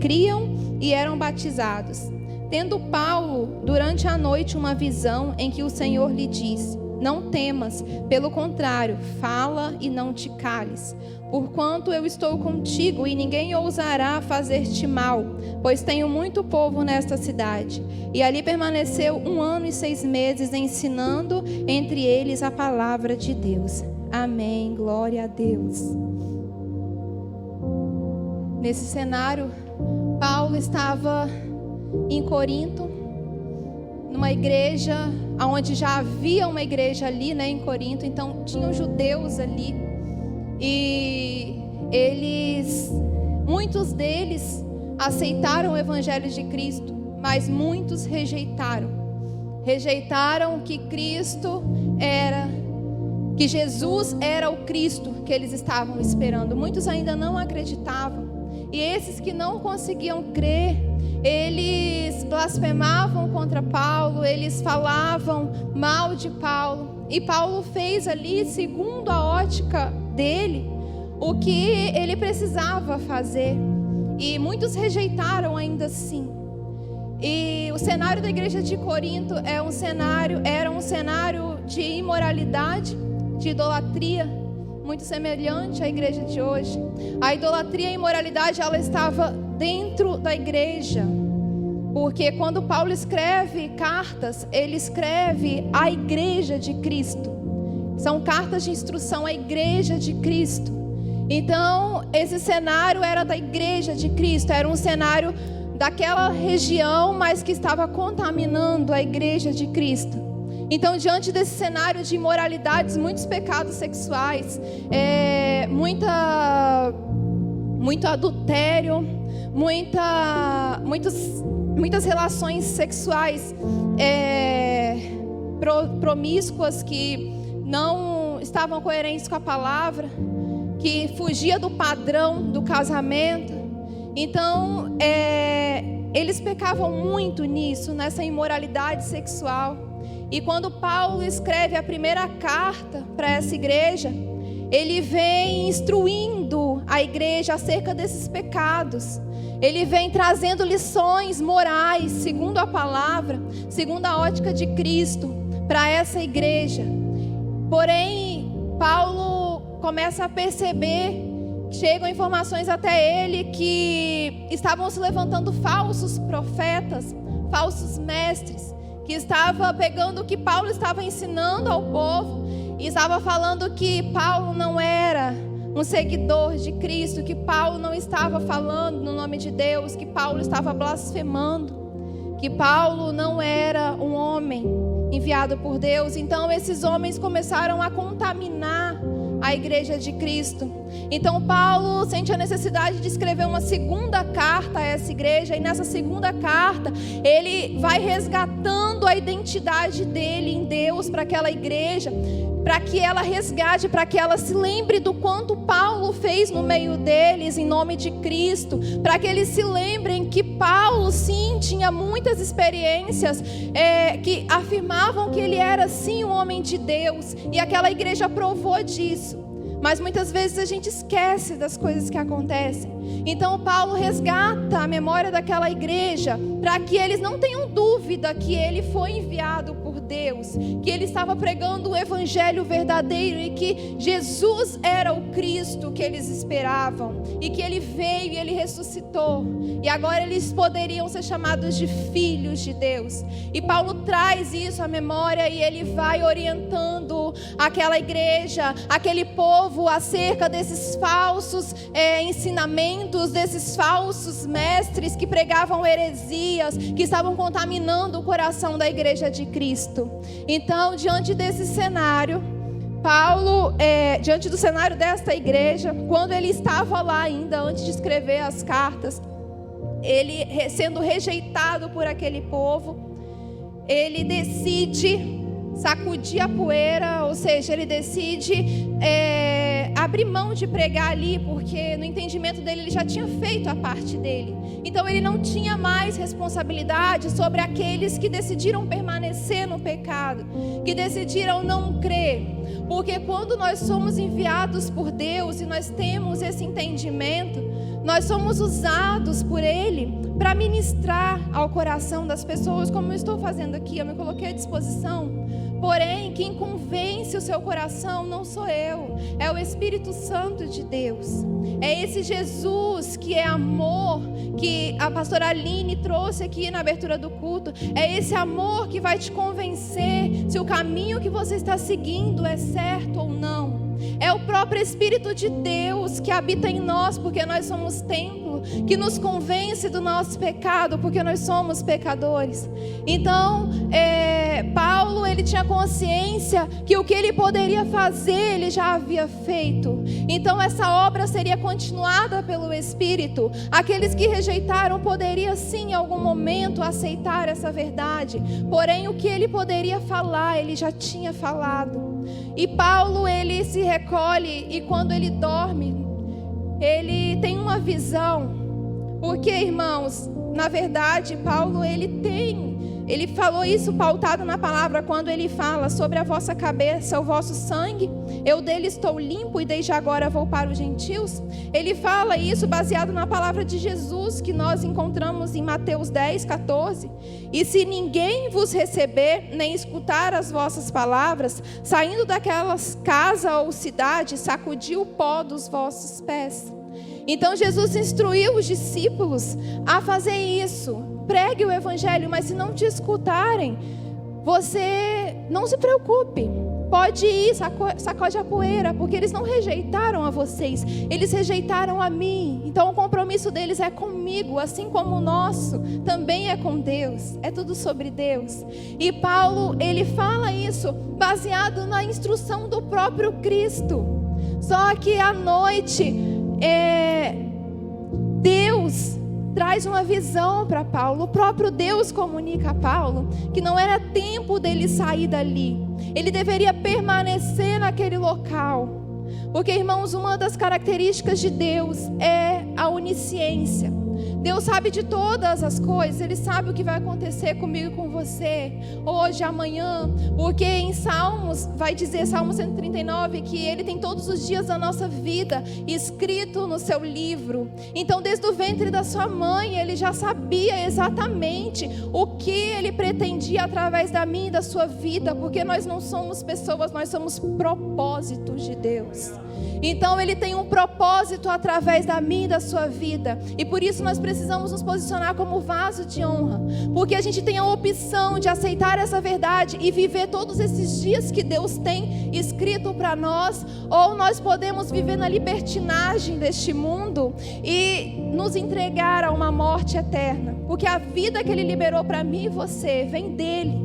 criam e eram batizados. Tendo Paulo, durante a noite, uma visão em que o Senhor lhe disse: não temas, pelo contrário, fala e não te cales. Porquanto eu estou contigo e ninguém ousará fazer-te mal, pois tenho muito povo nesta cidade. E ali permaneceu 1 ano e 6 meses, ensinando entre eles a palavra de Deus. Amém, glória a Deus. Nesse cenário, Paulo estava em Corinto, numa igreja, onde já havia uma igreja ali, em Corinto, então tinham judeus ali, e muitos deles aceitaram o evangelho de Cristo, mas muitos rejeitaram que Jesus era o Cristo que eles estavam esperando. Muitos ainda não acreditavam, e esses que não conseguiam crer, eles blasfemavam contra Paulo, eles falavam mal de Paulo. E Paulo fez ali, segundo a ótica dele, o que ele precisava fazer. E muitos rejeitaram ainda assim. E o cenário da igreja de Corinto era um cenário de imoralidade, de idolatria, muito semelhante à igreja de hoje. A idolatria e a imoralidade, ela estava dentro da igreja, porque quando Paulo escreve cartas, ele escreve à igreja de Cristo. São cartas de instrução à igreja de Cristo. Então, esse cenário era da igreja de Cristo, era um cenário daquela região, mas que estava contaminando a igreja de Cristo. Então, diante desse cenário de imoralidades, muitos pecados sexuais, muito adultério, muitas relações sexuais promíscuas que não estavam coerentes com a palavra, que fugia do padrão do casamento. Então, eles pecavam muito nisso, nessa imoralidade sexual. E quando Paulo escreve a primeira carta para essa igreja, ele vem instruindo a igreja acerca desses pecados. Ele vem trazendo lições morais, segundo a palavra, segundo a ótica de Cristo, para essa igreja. Porém, Paulo começa a perceber, chegam informações até ele que estavam se levantando falsos profetas, falsos mestres, que estava pegando o que Paulo estava ensinando ao povo e estava falando que Paulo não era um seguidor de Cristo, que Paulo não estava falando no nome de Deus, que Paulo estava blasfemando, que Paulo não era um homem enviado por Deus. Então esses homens começaram a contaminar a igreja de Cristo. Então Paulo sente a necessidade de escrever uma segunda carta a essa igreja, e nessa segunda carta ele vai resgatando a identidade dele em Deus para aquela igreja, para que ela resgate, para que ela se lembre do quanto Paulo fez no meio deles em nome de Cristo, para que eles se lembrem que Paulo sim tinha muitas experiências que afirmavam que ele era sim um homem de Deus, e aquela igreja provou disso. Mas muitas vezes a gente esquece das coisas que acontecem. Então Paulo resgata a memória daquela igreja para que eles não tenham dúvida que ele foi enviado por Deus, que ele estava pregando o evangelho verdadeiro e que Jesus era o Cristo que eles esperavam, e que ele veio e ele ressuscitou, e agora eles poderiam ser chamados de filhos de Deus. E Paulo traz isso à memória e ele vai orientando aquela igreja, aquele povo, acerca desses falsos ensinamentos, desses falsos mestres que pregavam heresias, que estavam contaminando o coração da igreja de Cristo. Então, diante desse cenário, Paulo, diante do cenário desta igreja, quando ele estava lá ainda, antes de escrever as cartas, ele sendo rejeitado por aquele povo, ele decide sacudir a poeira, ou seja, ele decide abrir mão de pregar ali, porque no entendimento dele ele já tinha feito a parte dele. Então ele não tinha mais responsabilidade sobre aqueles que decidiram permanecer no pecado, que decidiram não crer. Porque quando nós somos enviados por Deus e nós temos esse entendimento, nós somos usados por Ele para ministrar ao coração das pessoas, como eu estou fazendo aqui. Eu me coloquei à disposição. Porém, quem convence o seu coração não sou eu, é o Espírito Santo de Deus. É esse Jesus que é amor, que a pastora Aline trouxe aqui na abertura do culto. É esse amor que vai te convencer se o caminho que você está seguindo é certo ou não. É o próprio Espírito de Deus que habita em nós, porque nós somos templo, que nos convence do nosso pecado, porque nós somos pecadores. Então, Paulo, ele tinha consciência que o que ele poderia fazer, ele já havia feito. Então, essa obra seria continuada pelo Espírito. Aqueles que rejeitaram poderiam sim, em algum momento, aceitar essa verdade. Porém, o que ele poderia falar, ele já tinha falado. E Paulo, ele se recolhe, e quando ele dorme, ele tem uma visão. Porque, irmãos, na verdade, Paulo, ele falou isso pautado na palavra, quando ele fala sobre a vossa cabeça, o vosso sangue, eu dele estou limpo e desde agora vou para os gentios. Ele fala isso baseado na palavra de Jesus, que nós encontramos em Mateus 10, 14. E se ninguém vos receber, nem escutar as vossas palavras, saindo daquelas casa ou cidade, sacudi o pó dos vossos pés. Então Jesus instruiu os discípulos a fazer isso. Pregue o evangelho, mas se não te escutarem, você não se preocupe. Pode ir, sacode a poeira, porque eles não rejeitaram a vocês, eles rejeitaram a mim. Então o compromisso deles é comigo, assim como o nosso também é com Deus. É tudo sobre Deus. E Paulo, ele fala isso baseado na instrução do próprio Cristo. Só que à noite, Deus traz uma visão para Paulo. O próprio Deus comunica a Paulo que não era tempo dele sair dali. Ele deveria permanecer naquele local. Porque, irmãos, uma das características de Deus é a onisciência. Deus sabe de todas as coisas. Ele sabe o que vai acontecer comigo e com você, hoje, amanhã. Porque em Salmos, vai dizer, Salmo 139, que Ele tem todos os dias da nossa vida escrito no seu livro. Então, desde o ventre da sua mãe, Ele já sabia exatamente o que Ele pretendia através da minha e da sua vida. Porque nós não somos pessoas, nós somos propósitos de Deus. Então Ele tem um propósito através da minha e da sua vida. E por isso nós precisamos nos posicionar como vaso de honra. Porque a gente tem a opção de aceitar essa verdade e viver todos esses dias que Deus tem escrito para nós. Ou nós podemos viver na libertinagem deste mundo e nos entregar a uma morte eterna. Porque a vida que Ele liberou para mim e você vem dEle.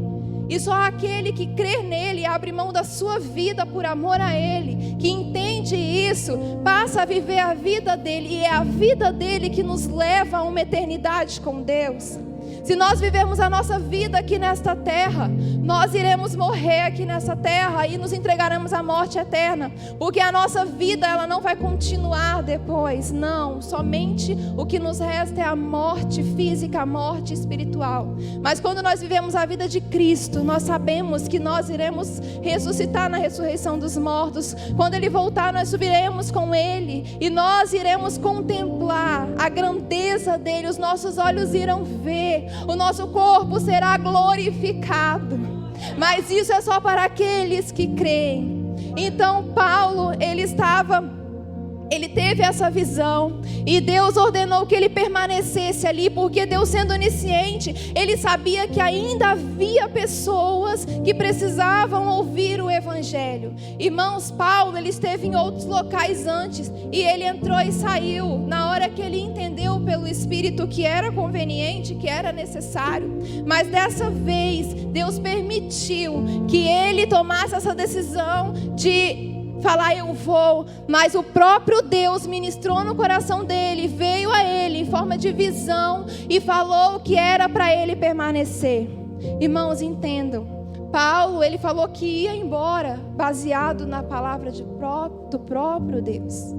E só aquele que crer nele, abre mão da sua vida por amor a Ele, que entende isso, passa a viver a vida dele. E é a vida dele que nos leva a uma eternidade com Deus. Se nós vivermos a nossa vida aqui nesta terra, nós iremos morrer aqui nessa terra e nos entregaremos à morte eterna. Porque a nossa vida, ela não vai continuar depois. Não, somente o que nos resta é a morte física, a morte espiritual. Mas quando nós vivemos a vida de Cristo, nós sabemos que nós iremos ressuscitar na ressurreição dos mortos. Quando Ele voltar, nós subiremos com Ele e nós iremos contemplar a grandeza dEle. Os nossos olhos irão ver, o nosso corpo será glorificado. Mas isso é só para aqueles que creem. Então Paulo, ele teve essa visão e Deus ordenou que ele permanecesse ali, porque Deus, sendo onisciente, Ele sabia que ainda havia pessoas que precisavam ouvir o Evangelho. Irmãos, Paulo, ele esteve em outros locais antes e ele entrou e saiu na hora que ele entendeu pelo Espírito que era conveniente, que era necessário. Mas dessa vez, Deus permitiu que ele tomasse essa decisão de falar eu vou, mas o próprio Deus ministrou no coração dele, veio a ele em forma de visão e falou que era para ele permanecer. Irmãos, entendam, Paulo, ele falou que ia embora baseado na palavra do próprio Deus.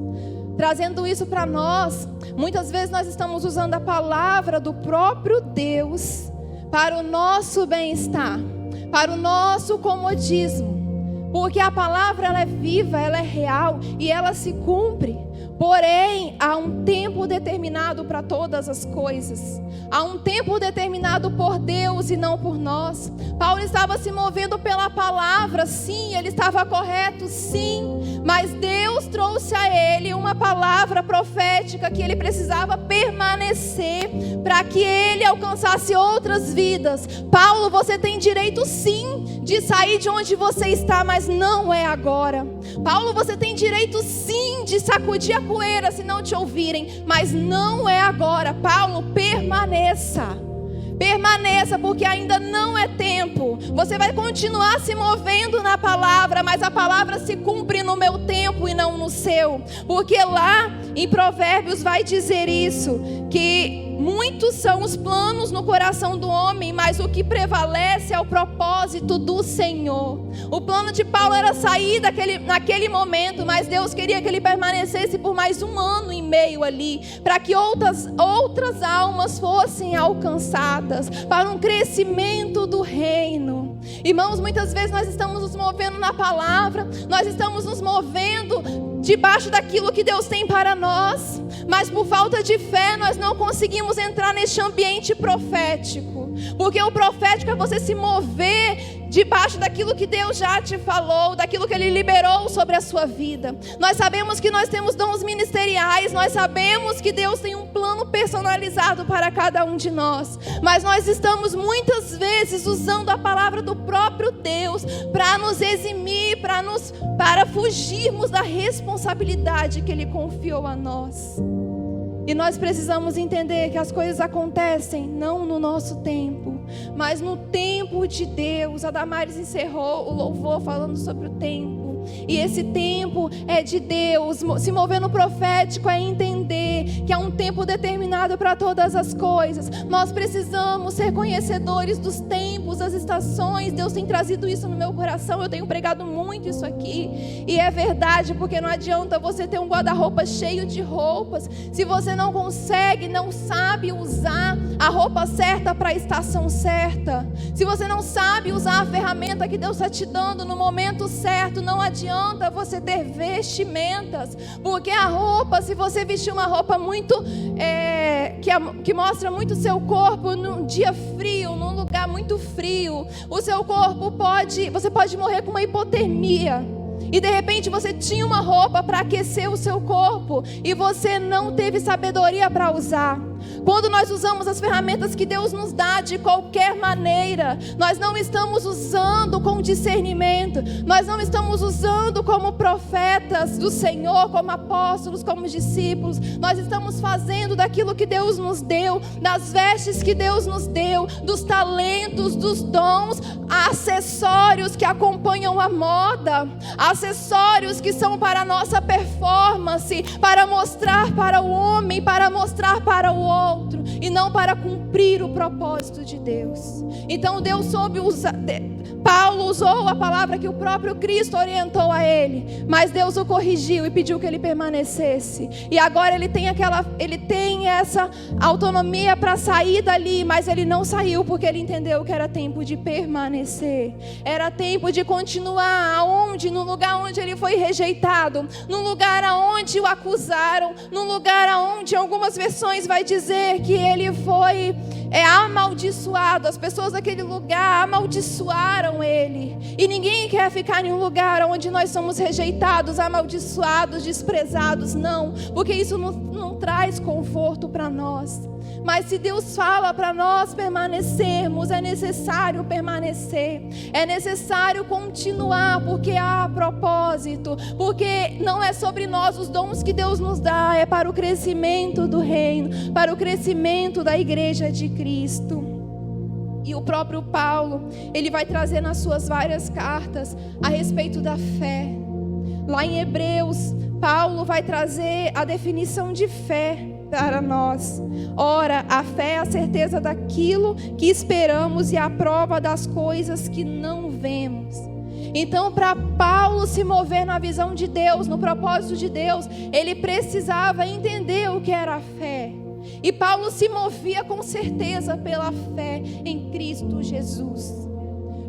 Trazendo isso para nós, muitas vezes nós estamos usando a palavra do próprio Deus para o nosso bem-estar, para o nosso comodismo. Porque a palavra, ela é viva, ela é real e ela se cumpre. Porém, há um tempo determinado para todas as coisas. Há um tempo determinado por Deus e não por nós. Paulo estava se movendo pela palavra, sim, ele estava correto, sim. Mas Deus trouxe a ele uma palavra profética que ele precisava permanecer para que ele alcançasse outras vidas. Paulo, você tem direito, sim, de sair de onde você está, mas não é agora. Paulo, você tem direito, sim, de sacudir a poeira se não te ouvirem, mas não é agora. Paulo, permaneça. Permaneça, porque ainda não é tempo. Você vai continuar se movendo na palavra, mas a palavra se cumpre no meu tempo e não no seu. Porque lá em Provérbios vai dizer isso, que muitos são os planos no coração do homem, mas o que prevalece é o propósito do Senhor. O plano de Paulo era sair naquele momento, mas Deus queria que ele permanecesse por mais 1 ano e meio ali, para que outras almas fossem alcançadas, para um crescimento do reino. Irmãos, muitas vezes nós estamos nos movendo na palavra, nós estamos nos movendo debaixo daquilo que Deus tem para nós, mas por falta de fé nós não conseguimos entrar neste ambiente profético. Porque o profético é você se mover debaixo daquilo que Deus já te falou, daquilo que Ele liberou sobre a sua vida. Nós sabemos que nós temos dons ministeriais, nós sabemos que Deus tem um plano personalizado para cada um de nós, mas nós estamos muitas vezes usando a palavra do próprio Deus para nos eximir, para fugirmos da responsabilidade que Ele confiou a nós. E nós precisamos entender que as coisas acontecem não no nosso tempo, mas no tempo de Deus. A Damares encerrou o louvor falando sobre o tempo. E esse tempo é de Deus. Se mover no profético é entender que há um tempo determinado para todas as coisas. Nós precisamos ser conhecedores dos tempos, das estações. Deus tem trazido isso no meu coração. Eu tenho pregado muito muito isso aqui. E é verdade, porque não adianta você ter um guarda-roupa cheio de roupas se você não consegue, não sabe usar a roupa certa para a estação certa. Se você não sabe usar a ferramenta que Deus está te dando no momento certo, não adianta você ter vestimentas. Porque a roupa, se você vestir uma roupa muito que mostra muito o seu corpo num dia frio, num lugar muito frio, o seu corpo você pode morrer com uma hipotermia. E de repente você tinha uma roupa para aquecer o seu corpo e você não teve sabedoria para usar. Quando nós usamos as ferramentas que Deus nos dá de qualquer maneira, nós não estamos usando com discernimento, nós não estamos usando como profetas do Senhor, como apóstolos, como discípulos. Nós estamos fazendo daquilo que Deus nos deu, das vestes que Deus nos deu, dos talentos, dos dons, acessórios que acompanham a moda, acessórios que são para a nossa performance, para mostrar para o homem, para mostrar para o outro, e não para cumprir o propósito de Deus. Então Deus soube usar, Paulo usou a palavra que o próprio Cristo orientou a ele, mas Deus o corrigiu e pediu que ele permanecesse. E agora ele tem essa autonomia para sair dali, mas ele não saiu porque ele entendeu que era tempo de permanecer. Era tempo de continuar aonde? No lugar onde ele foi rejeitado, no lugar aonde o acusaram, no lugar aonde algumas versões vai dizer que ele foi amaldiçoado. As pessoas daquele lugar amaldiçoaram ele. E ninguém quer ficar em um lugar onde nós somos rejeitados, amaldiçoados, desprezados, não, porque isso não traz conforto para nós. Mas se Deus fala para nós permanecermos, é necessário permanecer, é necessário continuar, porque há propósito, porque não é sobre nós os dons que Deus nos dá, é para o crescimento do reino, para o crescimento da igreja de Cristo. E o próprio Paulo, ele vai trazer nas suas várias cartas a respeito da fé. Lá em Hebreus, Paulo vai trazer a definição de fé para nós. Ora, a fé é a certeza daquilo que esperamos e a prova das coisas que não vemos. Então, para Paulo se mover na visão de Deus, no propósito de Deus, ele precisava entender o que era a fé. E Paulo se movia com certeza pela fé em Cristo Jesus.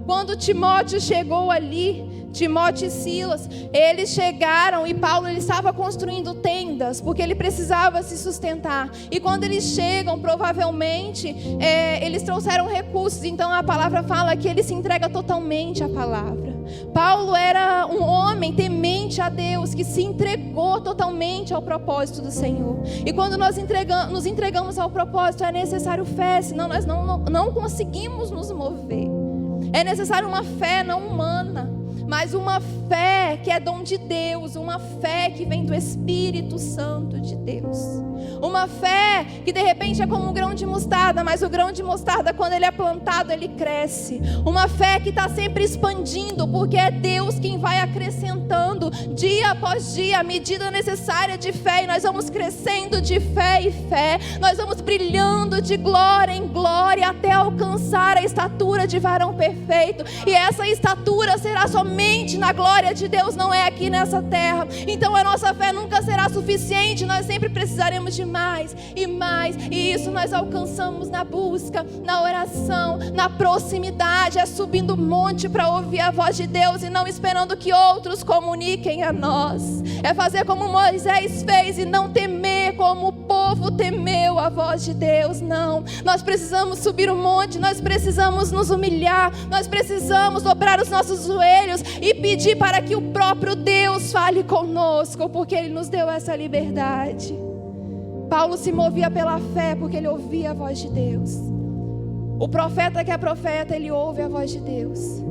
Quando Timóteo chegou ali, Timóteo e Silas, eles chegaram e Paulo ele estava construindo tendas, porque ele precisava se sustentar. E quando eles chegam, provavelmente, eles trouxeram recursos. Então a palavra fala que ele se entrega totalmente à palavra. Paulo era um homem temente a Deus, que se entregou totalmente ao propósito do Senhor. E quando nós nos entregamos ao propósito, é necessário fé, senão nós não conseguimos nos mover. É necessário uma fé não humana, mas uma fé que é dom de Deus, uma fé que vem do Espírito Santo de Deus. Uma fé que de repente é como um grão de mostarda, mas o grão de mostarda, quando ele é plantado, ele cresce. Uma fé que está sempre expandindo, porque é Deus quem vai acrescentando dia após dia a medida necessária de fé, e nós vamos crescendo de fé em fé, nós vamos brilhando de glória em glória até alcançar a estatura de varão perfeito. E essa estatura será somente na glória de Deus, não é aqui nessa terra. Então a nossa fé nunca será suficiente, nós sempre precisaremos de mais e mais, e isso nós alcançamos na busca, na oração, na proximidade, é subindo o monte para ouvir a voz de Deus e não esperando que outros comuniquem a nós. É fazer como Moisés fez e não temer como o povo temeu a voz de Deus. Não, nós precisamos subir o monte, nós precisamos nos humilhar, nós precisamos dobrar os nossos joelhos e pedir para que o próprio Deus fale conosco, porque Ele nos deu essa liberdade. Paulo se movia pela fé porque ele ouvia a voz de Deus. O profeta que é profeta, ele ouve a voz de Deus.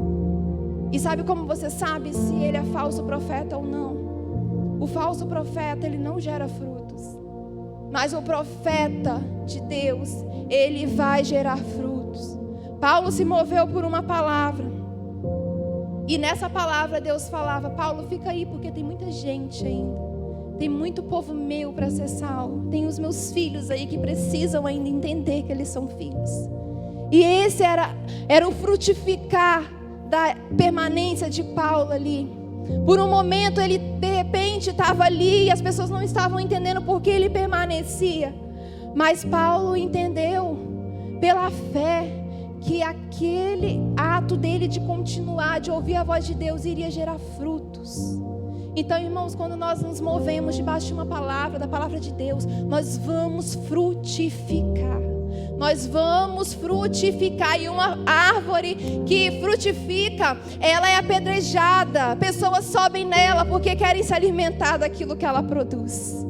E sabe como você sabe se ele é falso profeta ou não? O falso profeta, ele não gera frutos. Mas o profeta de Deus, ele vai gerar frutos. Paulo se moveu por uma palavra. E nessa palavra Deus falava: Paulo, fica aí porque tem muita gente ainda. Tem muito povo meu para ser salvo. Tem os meus filhos aí que precisam ainda entender que eles são filhos. E esse era o frutificar da permanência de Paulo ali. Por um momento ele de repente estava ali e as pessoas não estavam entendendo por que ele permanecia. Mas Paulo entendeu pela fé que aquele ato dele de continuar, de ouvir a voz de Deus, iria gerar frutos. Então, irmãos, quando nós nos movemos debaixo de uma palavra, da palavra de Deus, nós vamos frutificar. Nós vamos frutificar. E uma árvore que frutifica, ela é apedrejada. Pessoas sobem nela porque querem se alimentar daquilo que ela produz.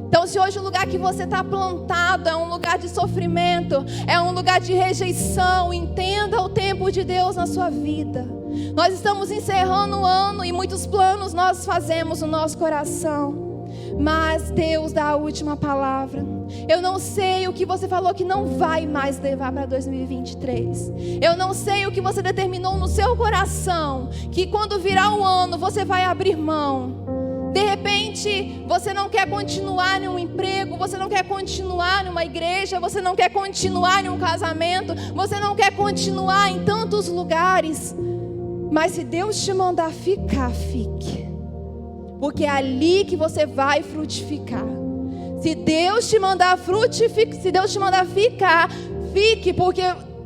Então, se hoje o lugar que você está plantado é um lugar de sofrimento, é um lugar de rejeição, entenda o tempo de Deus na sua vida. Nós estamos encerrando o ano e muitos planos nós fazemos no nosso coração, mas Deus dá a última palavra. Eu não sei o que você falou que não vai mais levar para 2023. Eu não sei o que você determinou no seu coração, que quando virar o ano você vai abrir mão. De repente, você não quer continuar em um emprego, você não quer continuar em uma igreja, você não quer continuar em um casamento, você não quer continuar em tantos lugares. Mas se Deus te mandar ficar, fique. Porque é ali que você vai frutificar. Se Deus te mandar frutificar, se Deus te mandar ficar, fique, porque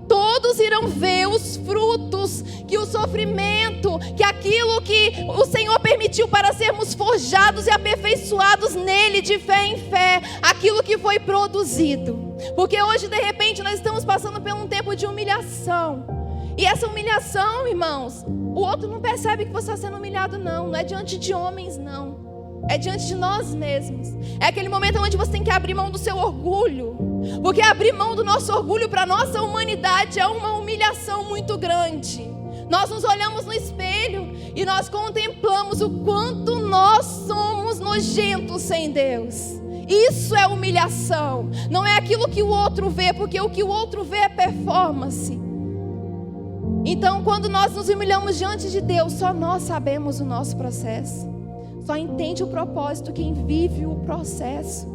todos irão ver os frutos, que o sofrimento, que aquilo que o Senhor permitiu para sermos forjados e aperfeiçoados nele de fé em fé, aquilo que foi produzido. Porque hoje de repente nós estamos passando por um tempo de humilhação. E essa humilhação, irmãos, o outro não percebe que você está sendo humilhado, não é diante de homens, não. É diante de nós mesmos. É aquele momento onde você tem que abrir mão do seu orgulho. Porque abrir mão do nosso orgulho para a nossa humanidade é uma humilhação muito grande. Nós nos olhamos no espelho e nós contemplamos o quanto nós somos nojentos sem Deus. Isso é humilhação. Não é aquilo que o outro vê, porque o que o outro vê é performance. Então, quando nós nos humilhamos diante de Deus, só nós sabemos o nosso processo. Só entende o propósito quem vive o processo.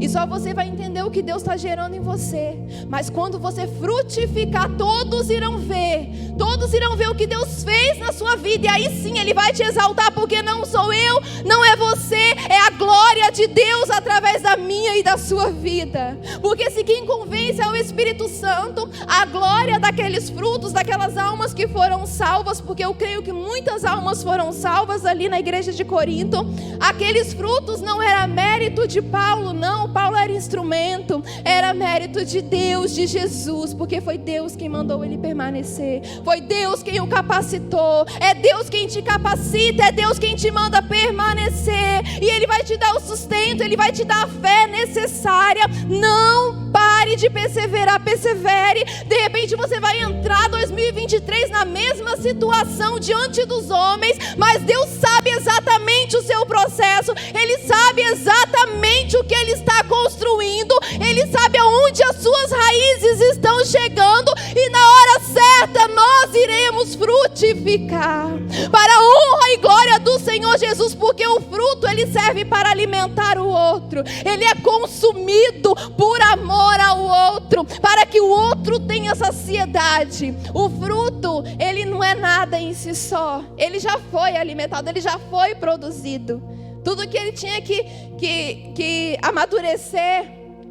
E só você vai entender o que Deus está gerando em você. Mas quando você frutificar, todos irão ver. Todos irão ver o que Deus fez na sua vida. E aí sim Ele vai te exaltar, porque não sou eu, não é você, é a glória de Deus através da minha e da sua vida. Porque se quem convence é o Espírito Santo, a glória daqueles frutos, daquelas almas que foram salvas, porque eu creio que muitas almas foram salvas ali na igreja de Corinto. Aqueles frutos não era mérito de Paulo, não. Paulo era instrumento, era mérito de Deus, de Jesus, porque foi Deus quem mandou ele permanecer, foi Deus quem o capacitou, é Deus quem te capacita, é Deus quem te manda permanecer, e Ele vai te dar o sustento, Ele vai te dar a fé necessária. Não pare de perseverar, persevere. De repente você vai entrar 2023 na mesma situação diante dos homens, mas Deus sabe exatamente o seu processo, Ele sabe exatamente o que Ele está construindo, Ele sabe aonde as suas raízes estão chegando, e na hora certa nós iremos frutificar para a honra e glória do Senhor Jesus, porque o fruto ele serve para alimentar o outro, ele é consumido por amor ao outro, para que o outro tenha saciedade. O fruto ele não é nada em si só, ele já foi alimentado, ele já foi produzido. Tudo que ele tinha que amadurecer,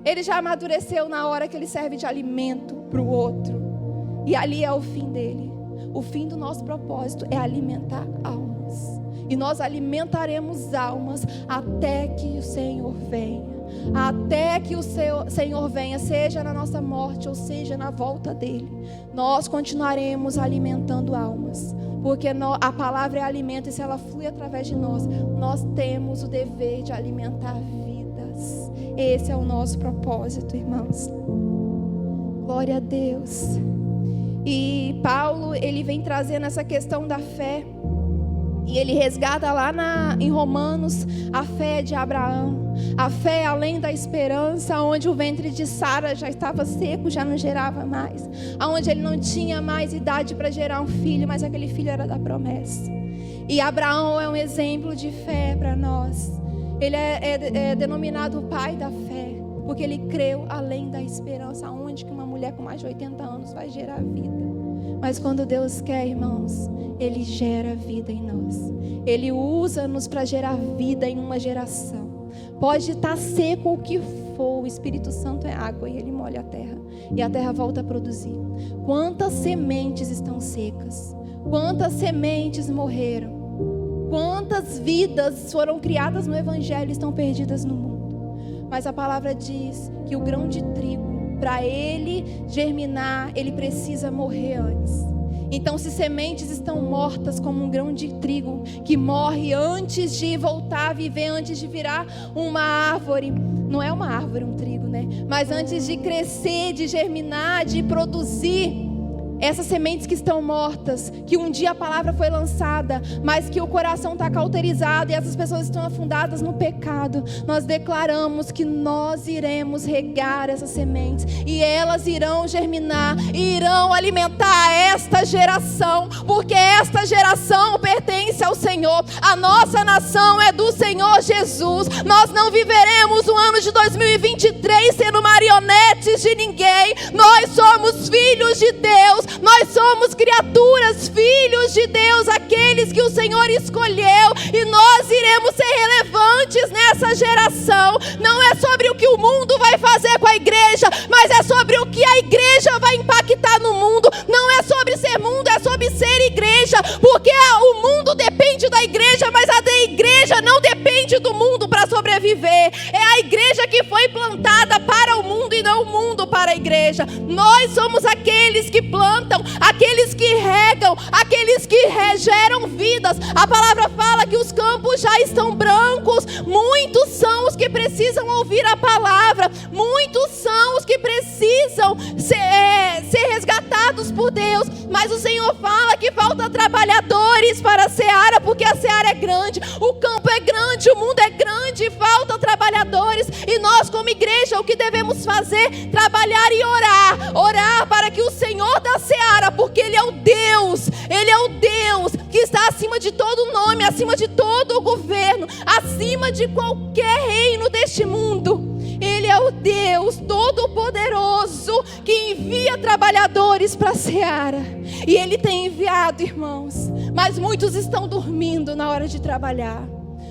ele já amadureceu na hora que ele serve de alimento para o outro. E ali é o fim dele. O fim do nosso propósito é alimentar almas. E nós alimentaremos almas até que o Senhor venha. Até que o Senhor venha, seja na nossa morte ou seja na volta dele. Nós continuaremos alimentando almas. Porque a palavra é alimento, e se ela flui através de nós, nós temos o dever de alimentar vidas. Esse é o nosso propósito, irmãos. Glória a Deus. E Paulo, ele vem trazendo essa questão da fé. E ele resgata lá em Romanos a fé de Abraão. A fé além da esperança, onde o ventre de Sara já estava seco, já não gerava mais. Onde ele não tinha mais idade para gerar um filho, mas aquele filho era da promessa. E Abraão é um exemplo de fé para nós. Ele é denominado o pai da fé, porque ele creu além da esperança, onde que uma mulher com mais de 80 anos vai gerar vida. Mas quando Deus quer, irmãos, Ele gera vida em nós. Ele usa-nos para gerar vida em uma geração. Pode estar seco o que for, o Espírito Santo é água e Ele molha a terra. E a terra volta a produzir. Quantas sementes estão secas? Quantas sementes morreram? Quantas vidas foram criadas no Evangelho e estão perdidas no mundo? Mas a palavra diz que o grão de trigo, para ele germinar, ele precisa morrer antes. Então, se sementes estão mortas como um grão de trigo que morre antes de voltar a viver, antes de virar uma árvore, não é uma árvore, um trigo, né? Mas antes de crescer, de germinar, de produzir, essas sementes que estão mortas, que um dia a palavra foi lançada, mas que o coração está cauterizado e essas pessoas estão afundadas no pecado, nós declaramos que nós iremos regar essas sementes e elas irão germinar, irão alimentar esta geração, porque esta geração pertence ao Senhor. A nossa nação é do Senhor Jesus. Nós não viveremos o ano de 2023 sendo marionetes de ninguém. Nós somos filhos de Deus. Nós somos criaturas, filhos de Deus, aqueles que o Senhor escolheu, e nós iremos ser relevantes nessa geração. Não é sobre o que o mundo vai fazer com a igreja, mas é sobre o que a igreja vai impactar no mundo. Não é sobre ser mundo, é sobre ser igreja, porque o mundo depende da igreja, mas a da igreja não depende do mundo para sobreviver. É a igreja que foi plantada para o mundo e não o mundo para a igreja. Nós somos aqueles que plantam, aqueles que regam, aqueles que geram vidas. A palavra fala que os campos já estão brancos. Muitos são os que precisam ouvir a palavra. Muitos são os que precisam ser resgatados por Deus. Mas o Senhor fala que falta trabalhadores para a seara, porque a seara é grande, o campo é grande, o mundo é grande, falta trabalhadores. E nós, como igreja, o que devemos fazer? Trabalhar e orar para que o Senhor da seara, porque Ele é o Deus que está acima de todo nome, acima de todo governo, acima de qualquer reino deste mundo. Ele é o Deus Todo-Poderoso que envia trabalhadores para a seara. E Ele tem enviado, irmãos, mas muitos estão dormindo na hora de trabalhar.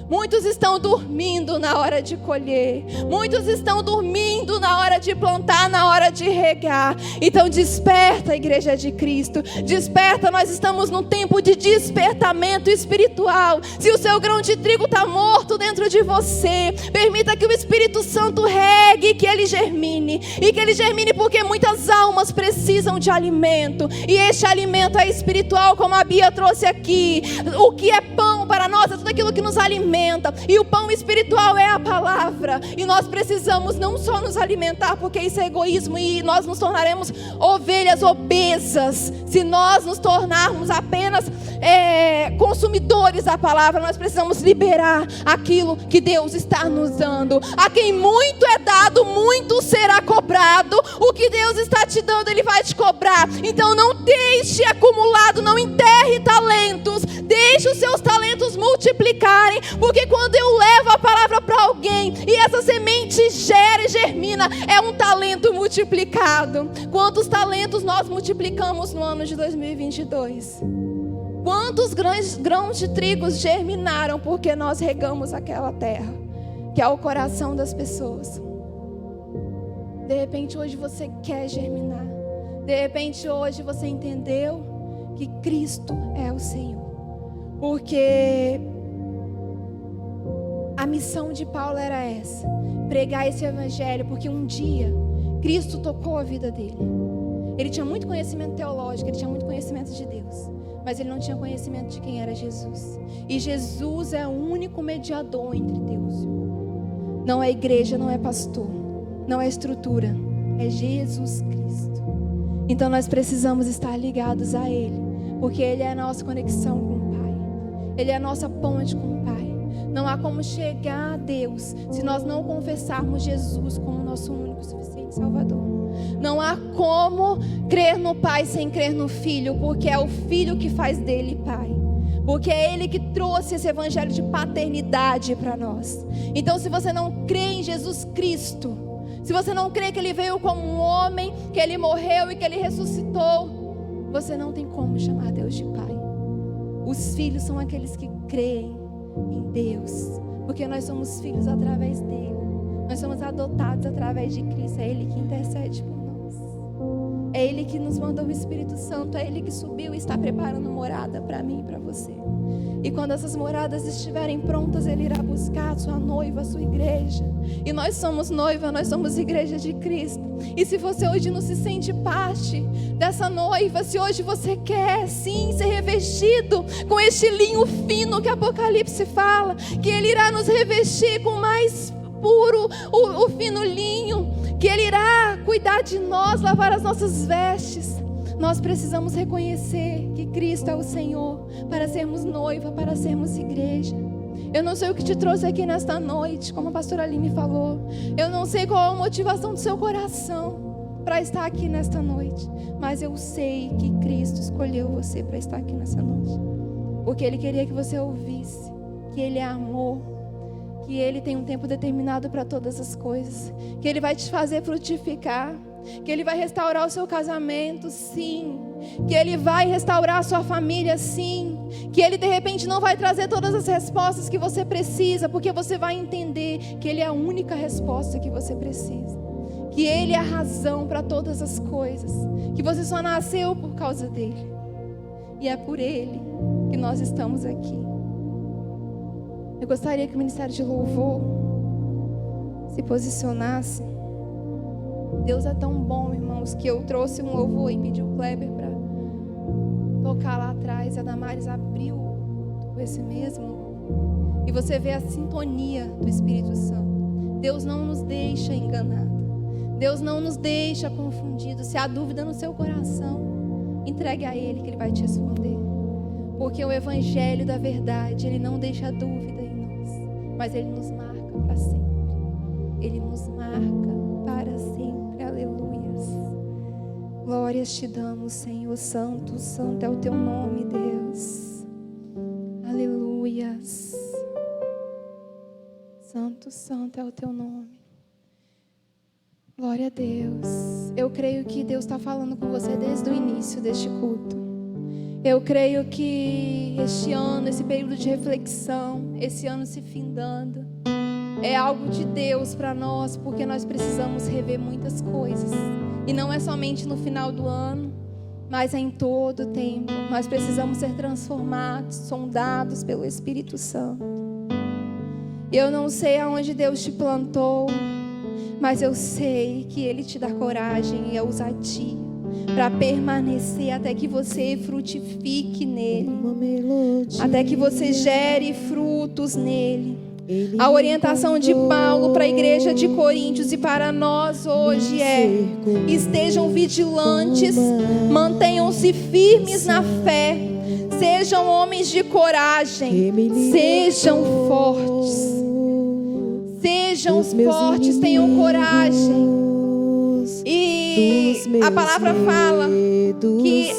Muitos estão dormindo na hora de colher. Muitos estão dormindo na hora de plantar, na hora de regar. Então desperta, igreja de Cristo. Desperta, nós estamos num tempo de despertamento espiritual. Se o seu grão de trigo está morto dentro de você, permita que o Espírito Santo regue, que ele germine. E que ele germine porque muitas almas precisam de alimento. E este alimento é espiritual, como a Bia trouxe aqui. O que é pão para nós é tudo aquilo que nos alimenta. E o pão espiritual é a palavra. E nós precisamos não só nos alimentar, porque isso é egoísmo, e nós nos tornaremos ovelhas obesas se nós nos tornarmos apenas consumidores da palavra. Nós precisamos liberar aquilo que Deus está nos dando. A quem muito é dado, muito será cobrado. O que Deus está te dando, Ele vai te cobrar. Então não deixe acumulado, não enterre talentos. Deixe os seus talentos multiplicarem, porque quando eu levo a palavra para alguém e essa semente gera e germina, é um talento multiplicado. Quantos talentos nós multiplicamos no ano de 2022? Quantos grãos de trigo germinaram porque nós regamos aquela terra, que é o coração das pessoas? De repente hoje você quer germinar. De repente hoje você entendeu que Cristo é o Senhor. Porque a missão de Paulo era essa: pregar esse evangelho, porque um dia Cristo tocou a vida dele. Ele tinha muito conhecimento teológico, ele tinha muito conhecimento de Deus, mas ele não tinha conhecimento de quem era Jesus. E Jesus é o único mediador entre Deus e o homem. Não é igreja, não é pastor, não é estrutura, é Jesus Cristo. Então nós precisamos estar ligados a Ele, porque Ele é a nossa conexão com o Pai. Ele é a nossa ponte com o Pai. Não há como chegar a Deus se nós não confessarmos Jesus como nosso único e suficiente Salvador. Não há como crer no Pai sem crer no Filho, porque é o Filho que faz dele Pai. Porque é Ele que trouxe esse evangelho de paternidade para nós. Então, se você não crê em Jesus Cristo, se você não crê que Ele veio como um homem, que Ele morreu e que Ele ressuscitou, você não tem como chamar Deus de Pai. Os filhos são aqueles que creem em Deus, porque nós somos filhos através dele. Nós somos adotados através de Cristo. É Ele que intercede por nós. É Ele que nos mandou o Espírito Santo. É Ele que subiu e está preparando morada para mim e para você. E quando essas moradas estiverem prontas, Ele irá buscar a sua noiva, a sua igreja. E nós somos noiva, nós somos igreja de Cristo. E se você hoje não se sente parte dessa noiva, se hoje você quer sim ser revestido com este linho fino que Apocalipse fala, que Ele irá nos revestir com mais puro o fino linho, que Ele irá cuidar de nós, lavar as nossas vestes. Nós precisamos reconhecer que Cristo é o Senhor, para sermos noiva, para sermos igreja. Eu não sei o que te trouxe aqui nesta noite, como a pastora Aline falou. Eu não sei qual é a motivação do seu coração para estar aqui nesta noite, mas eu sei que Cristo escolheu você para estar aqui nessa noite, porque Ele queria que você ouvisse que Ele é amor, que Ele tem um tempo determinado para todas as coisas, que Ele vai te fazer frutificar, que Ele vai restaurar o seu casamento, sim, que Ele vai restaurar a sua família, sim, que Ele de repente não vai trazer todas as respostas que você precisa, porque você vai entender que Ele é a única resposta que você precisa, que Ele é a razão para todas as coisas, que você só nasceu por causa dEle, e é por Ele que nós estamos aqui. Eu gostaria que o Ministério de Louvor se posicionasse. Deus é tão bom, irmãos, que eu trouxe um louvor e pedi o Kleber para tocar lá atrás. E a Damares abriu esse mesmo louvor. E você vê a sintonia do Espírito Santo. Deus não nos deixa enganado. Deus não nos deixa confundido. Se há dúvida no seu coração, entregue a Ele que Ele vai te responder. Porque o Evangelho da verdade, Ele não deixa dúvida em nós, mas Ele nos marca para sempre. Ele nos marca para sempre. Aleluias. Glórias te damos, Senhor. Santo, santo é o teu nome, Deus. Aleluias. Santo, santo é o teu nome. Glória a Deus. Eu creio que Deus está falando com você desde o início deste culto. Eu creio que este ano, esse período de reflexão, esse ano se findando, é algo de Deus para nós, porque nós precisamos rever muitas coisas. E não é somente no final do ano, mas é em todo o tempo. Nós precisamos ser transformados, sondados pelo Espírito Santo. Eu não sei aonde Deus te plantou, mas eu sei que Ele te dá coragem e ousadia para permanecer até que você frutifique nele, até que você gere frutos nele. A orientação de Paulo para a igreja de Coríntios e para nós hoje é: estejam vigilantes, mantenham-se firmes na fé, sejam homens de coragem, sejam fortes. Sejam fortes, tenham coragem. E a palavra fala que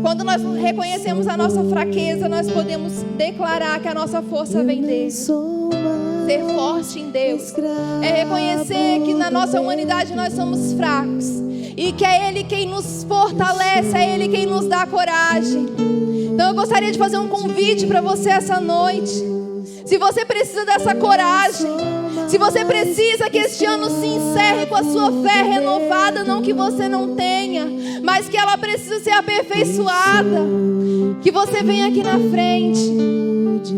quando nós reconhecemos a nossa fraqueza, nós podemos declarar que a nossa força vem dele. Ser forte em Deus é reconhecer que na nossa humanidade nós somos fracos e que é Ele quem nos fortalece, é Ele quem nos dá coragem. Então eu gostaria de fazer um convite para você essa noite. Se você precisa dessa coragem, se você precisa que este ano se encerre com a sua fé renovada, não que você não tenha, mas que ela precisa ser aperfeiçoada, que você venha aqui na frente,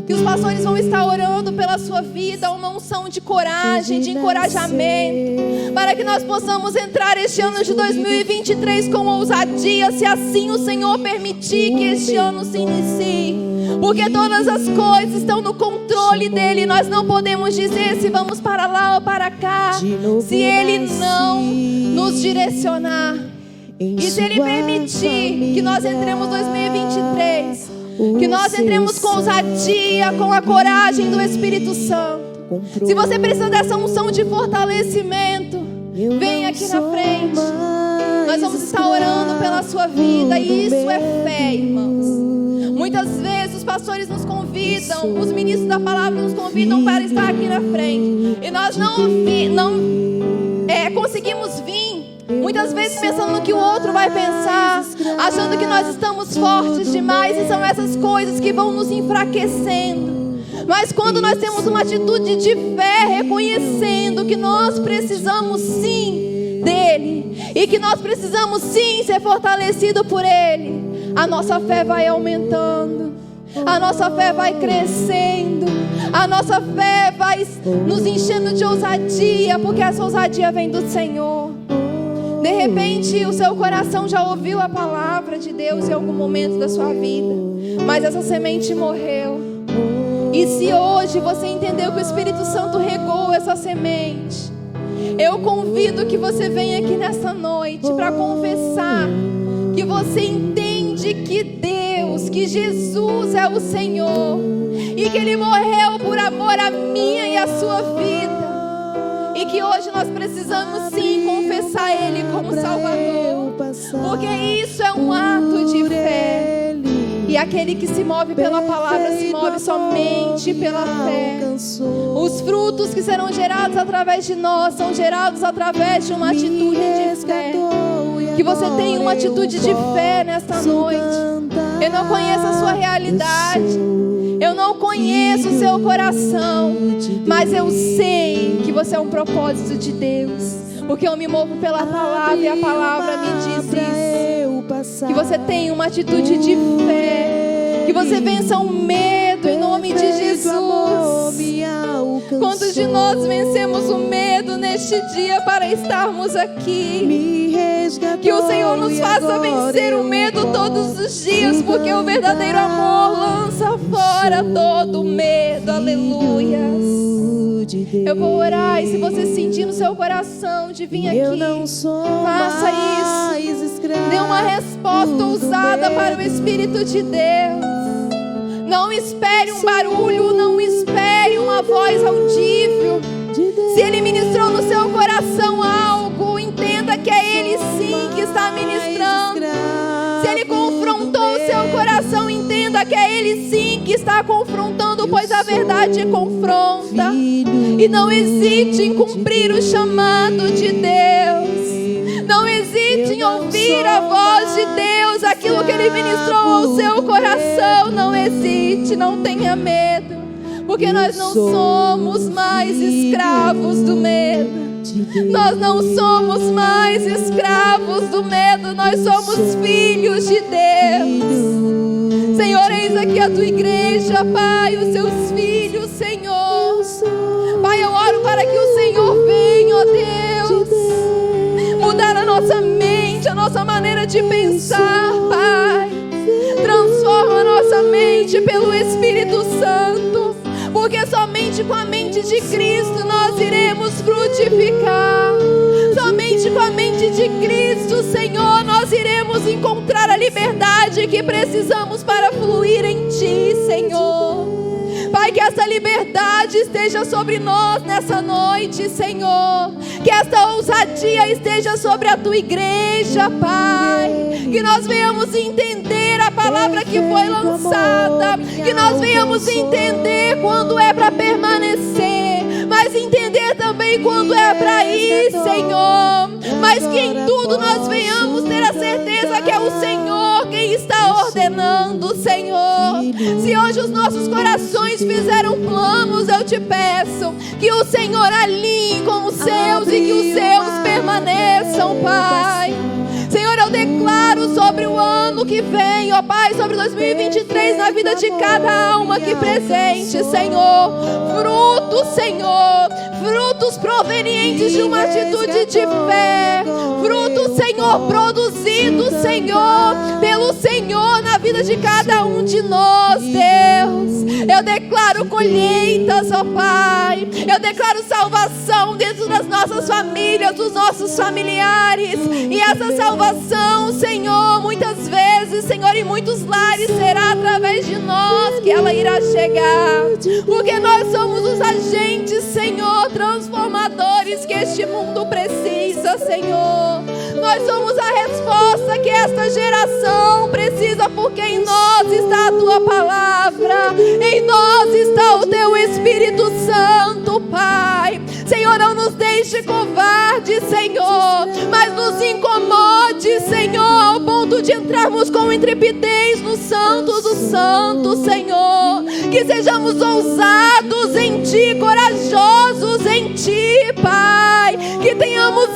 que os pastores vão estar orando pela sua vida, uma unção de coragem, de encorajamento, para que nós possamos entrar este ano de 2023 com ousadia, se assim o Senhor permitir que este ano se inicie. Porque todas as coisas estão no controle dele. Nós não podemos dizer se vamos para lá ou para cá, se ele não nos direcionar. E se ele permitir que nós entremos em 2023, que nós entremos com ousadia, com a coragem do Espírito Santo. Se você precisa dessa unção de fortalecimento, vem aqui na frente. Nós vamos estar orando pela sua vida. E isso é fé, irmãos. Muitas vezes os pastores nos convidam, os ministros da palavra nos convidam para estar aqui na frente. E nós não conseguimos vir Muitas vezes pensando no que o outro vai pensar, achando que nós estamos fortes demais, e são essas coisas que vão nos enfraquecendo. Mas quando nós temos uma atitude de fé, reconhecendo que nós precisamos sim dele, e que nós precisamos sim ser fortalecidos por ele, a nossa fé vai aumentando, a nossa fé vai crescendo, a nossa fé vai nos enchendo de ousadia, porque essa ousadia vem do Senhor. De repente o seu coração já ouviu a palavra de Deus em algum momento da sua vida, mas essa semente morreu. E se hoje você entendeu que o Espírito Santo regou essa semente, eu convido que você venha aqui nessa noite para confessar que você entende que Deus, que Jesus é o Senhor, e que Ele morreu por amor à minha e à sua vida, e que hoje nós precisamos sim confessar Ele como Salvador, porque isso é um ato de fé. E aquele que se move pela palavra se move somente pela fé. Os frutos que serão gerados através de nós são gerados através de uma atitude de fé. Que você tenha uma atitude de fé nesta noite. Eu não conheço a sua realidade, eu não conheço o seu coração, mas eu sei que você é um propósito de Deus, porque eu me movo pela palavra e a palavra me diz isso. Que você tenha uma atitude de fé, que você vença o medo em nome de Jesus. Quantos de nós vencemos o medo neste dia para estarmos aqui? Que o Senhor nos faça vencer o medo todos os dias, porque o verdadeiro amor lança fora todo o medo. Aleluias. Eu vou orar, e se você sentir no seu coração de vir aqui, faça isso. Dê uma resposta ousada para o Espírito de Deus. Não espere um barulho, não espere uma voz audível. Se Ele ministrou no seu coração algo, entenda que é Ele sim que está ministrando. Se Ele confrontou o seu coração, entenda que é Ele sim que está confrontando, pois a verdade confronta. E não hesite em cumprir o chamado de Deus. Não hesite em ouvir a voz de Deus, aquilo que Ele ministrou ao seu coração. Não hesite, não tenha medo, porque nós não somos mais escravos do medo. Nós não somos mais escravos do medo, nós somos filhos de Deus. Senhor, eis aqui a tua igreja, Pai, os seus filhos, Senhor. Pai, eu oro para que o Senhor venha, ó Deus, mudar a nossa mente, a nossa maneira de pensar, Pai. Transforma a nossa mente pelo Espírito Santo, porque somente com a mente de Cristo nós iremos frutificar. Somente com a mente de Cristo, Senhor, nós iremos encontrar a liberdade que precisamos para fluir em Ti, Senhor. Pai, que essa liberdade esteja sobre nós nessa noite, Senhor. Que essa ousadia esteja sobre a Tua igreja, Pai. Que nós venhamos entender a palavra que foi lançada. Que nós venhamos entender quando é para permanecer, mas entender também quando é para ir, Senhor. Mas que em tudo nós venhamos ter a certeza que é o Senhor quem está ordenando, Senhor. Se hoje os nossos corações fizeram planos, eu te peço que o Senhor alinhe com os seus e que os seus permaneçam, Pai. Senhor, eu declaro sobre o ano que vem, ó Pai, sobre 2023, na vida de cada alma aqui presente, Senhor, frutos, Senhor, frutos provenientes de uma atitude de fé, frutos, Senhor, produzidos, Senhor, pelo Senhor na vida de cada um de nós, Deus. Eu declaro colheitas, ó Pai, eu declaro salvação dentro das nossas famílias, dos nossos familiares, e essa salvação, Senhor, muitas vezes, Senhor, em muitos lares será através de nós que ela irá chegar, porque nós somos os agentes, Senhor, transformadores que este mundo precisa, Senhor. Nós somos a resposta que esta geração precisa, porque em nós está a Tua palavra, em nós está o Teu Espírito Santo, Pai. Senhor, não nos deixe covarde, Senhor, mas nos incomode, Senhor, ao ponto de entrarmos com intrepidez no Santo dos Santos, Senhor. Que sejamos ousados em Ti, corajosos em Ti, Pai. Que tenhamos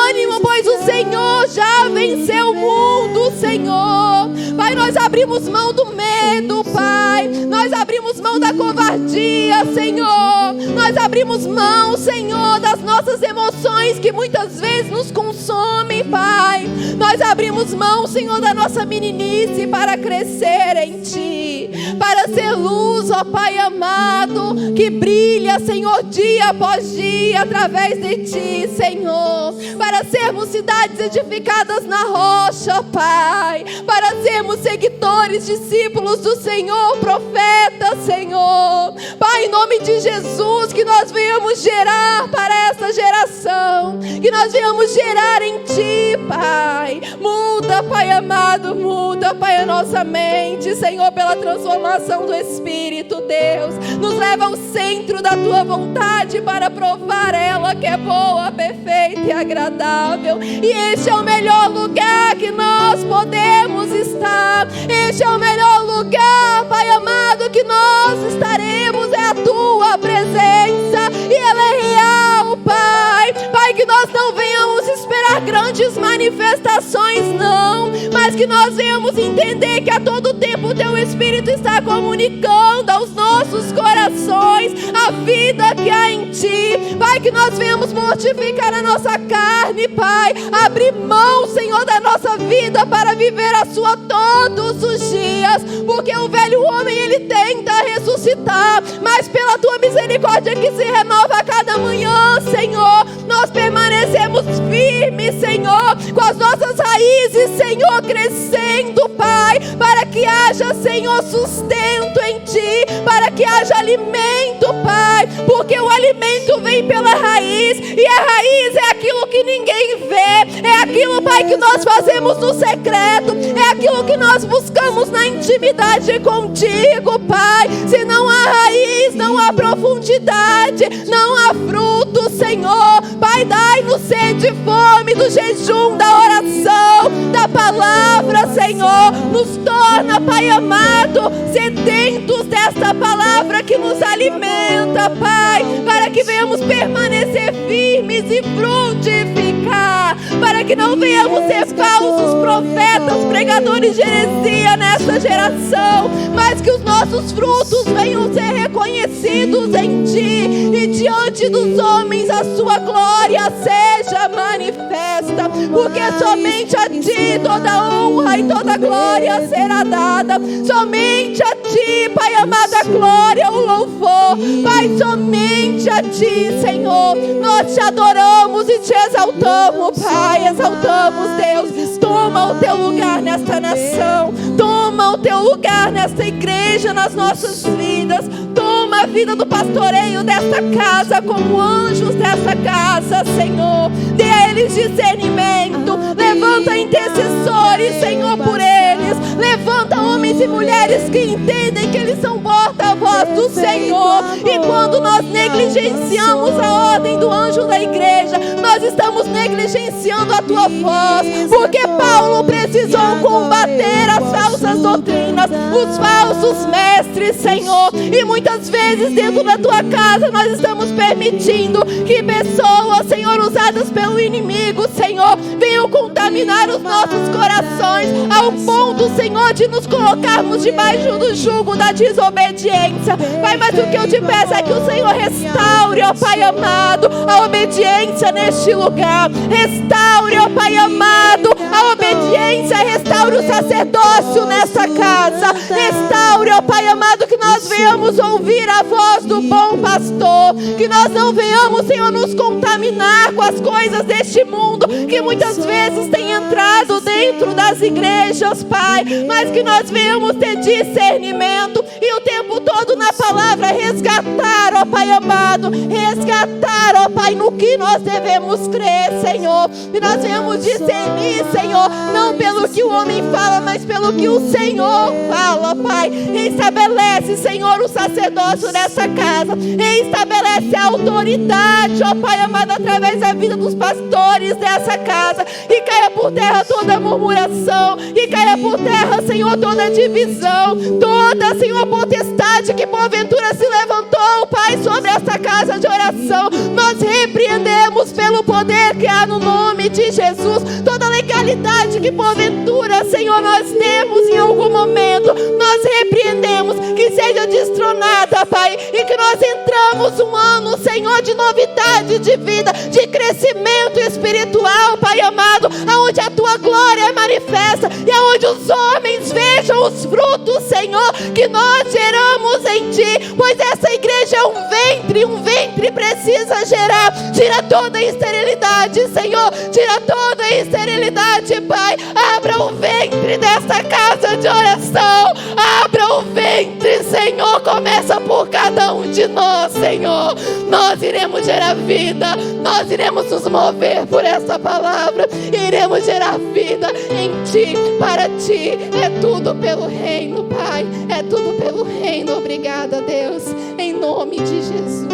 ânimo, pois o Senhor já venceu o mundo, Senhor. Pai, nós abrimos mão do medo, Pai. Nós abrimos mão da covardia, Senhor. Nós abrimos mão, Senhor, das nossas emoções que muitas vezes nos consomem, Pai. Nós abrimos mão, Senhor, da nossa meninice para crescer em Ti, para ser luz, ó Pai amado, que brilha, Senhor, dia após dia através de Ti, Senhor, para sermos cidades edificadas na rocha, Pai, para sermos seguidores, discípulos do Senhor, profeta, Senhor. Pai, em nome de Jesus, que nós venhamos gerar para essa geração, que nós venhamos gerar em Ti, Pai. Muda, Pai amado, muda, Pai, a nossa mente, Senhor, pela transformação do Espírito, Deus. Nos leva ao centro da Tua vontade para provar ela que é boa, perfeita e agradável. E este é o melhor lugar que nós podemos estar. Este é o melhor lugar, Pai amado, que nós estaremos, é a Tua presença, e ela é real, Pai. Pai, que nós não venhamos esperar grandes manifestações, não, mas que nós venhamos entender que a todo tempo o Teu Espírito está comunicando aos nossos corações a vida que há em Ti. Pai, que nós venhamos mortificar a nossa carne, Pai, abrir mão, Senhor, da nossa vida para viver a Sua todos os dias, porque o velho homem, ele tenta ressuscitar, mas pela Tua misericórdia que se renova a cada manhã, Senhor, nós permanecemos firmes, Senhor, com as nossas raízes, Senhor, crescendo, Pai, para que haja, Senhor, sustento em Ti, para que haja alimento, Pai, porque o alimento vem pela raiz, e a raiz é aquilo que ninguém vê, é aquilo, Pai, que nós fazemos no secreto, é aquilo que nós buscamos na intimidade contigo, Pai. Se não há raiz, não há profundidade, não há fruto, Senhor. Pai, dai-nos sede e fome do jejum, da oração, da palavra, Senhor. Nos torna, Pai amado, sedentos desta palavra que nos alimenta, Pai, para que venhamos permanecer firmes e frutificar, para que não venhamos ser falsos profetas, pregadores de heresia nesta geração, mas que os nossos frutos venham ser reconhecidos em Ti, e diante dos homens a Sua glória seja manifesta, porque somente a Ti toda honra e toda glória será dada, somente a Ti, Pai amado, a glória, o louvor, Pai, somente a Ti, Senhor. Nós Te adoramos e Te exaltamos, Pai, exaltamos, Deus. Toma o Teu lugar nesta nação, toma o Teu lugar nesta igreja, nas nossas vidas. Toma a vida do pastoreio desta casa, como anjos desta casa, Senhor. Dê a eles discernimento, levanta intercessores, Senhor, por eles. Levanta homens e mulheres que entendem que eles são porta-voz do Senhor. E quando nós negligenciamos a ordem do anjo da igreja, nós estamos negligenciando a Tua voz, porque Paulo precisou combater as falsas doutrinas, os falsos mestres, Senhor. E muitas vezes dentro da Tua casa nós estamos permitindo que pessoas, Senhor, usadas pelo inimigo, Senhor, venham contaminar os nossos corações, ao ponto, Senhor, de nos colocarmos debaixo do jugo da desobediência. Pai, mas o que eu Te peço é que o Senhor restaure, ó Pai amado, a obediência neste lugar. Restaure, ó Pai amado, a obediência, restaure o sacerdócio nessa casa. Restaure, ó Pai amado, que nós venhamos ouvir a voz do bom pastor, que nós não venhamos, Senhor, nos contaminar com as coisas deste mundo, que muitas vezes tem entrado dentro das igrejas, Pai, mas que nós venhamos ter discernimento e o tempo todo na palavra resgatar, ó Pai amado, resgatar, ó Pai, no que nós devemos crer, Senhor, e nós venhamos discernir, Senhor, não pelo que o homem fala, mas pelo que o Senhor fala, Pai. Estabelece, Senhor, o sacerdócio nessa casa, estabelece a autoridade, ó Pai amado, através da vida dos pastores dessa casa, e caia por terra toda murmuração, e caia por terra, Senhor, toda divisão, toda, Senhor, potestade que porventura se levantou, Pai, sobre essa casa de oração. Nós repreendemos pelo poder que há no nome de Jesus toda legalidade que porventura, Senhor, nós temos em algum momento. Nós repreendemos que seja destronada, Pai, e que nós entramos um ano, Senhor, de novidade de vida, de crescimento espiritual, Pai amado, aonde a Tua glória é manifesta e aonde os homens vejam os frutos, Senhor, que nós geramos em Ti, pois essa igreja é um ventre precisa gerar. Tira toda a esterilidade, Senhor, tira toda a esterilidade, Pai. Abra o ventre desta casa de oração, abra o ventre, Senhor. Começa por cada um de nós, Senhor. Nós iremos gerar vida, nós iremos nos mover por essa palavra, iremos gerar vida em Ti, para Ti. É tudo pelo reino, Pai, é tudo pelo reino. Obrigada, Deus, em nome de Jesus.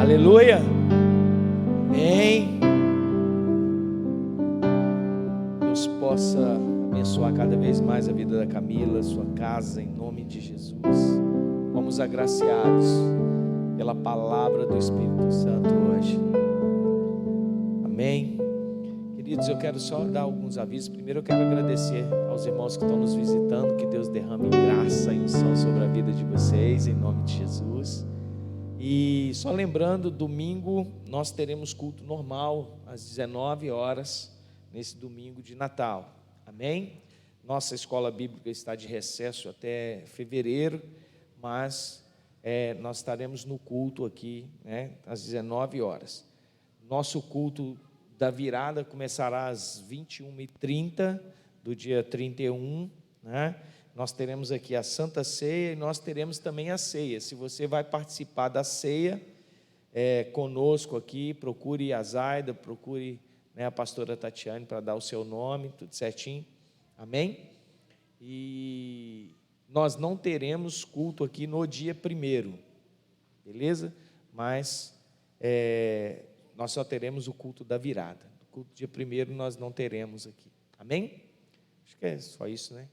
Aleluia. Aleluia. Amém. Deus possa abençoar cada vez mais a vida da Camila, sua casa, em nome de Jesus. Fomos agraciados pela palavra do Espírito Santo hoje. Amém. Queridos, eu quero só dar alguns avisos. Primeiro eu quero agradecer aos irmãos que estão nos visitando. Que Deus derrame graça e unção sobre a vida de vocês, em nome de Jesus. E só lembrando, domingo nós teremos culto normal às 19 horas, nesse domingo de Natal. Amém? Nossa escola bíblica está de recesso até fevereiro, mas nós estaremos no culto aqui, né, às 19 horas. Nosso culto da virada começará às 21h30 do dia 31, né? Nós teremos aqui a Santa Ceia e nós teremos também a ceia. Se você vai participar da ceia conosco aqui, procure a Zaida, procure, né, a pastora Tatiane para dar o seu nome, tudo certinho. Amém? E nós não teremos culto aqui no dia 1º, beleza? Mas nós só teremos o culto da virada. O culto dia 1º nós não teremos aqui. Amém? Acho que é só isso, né?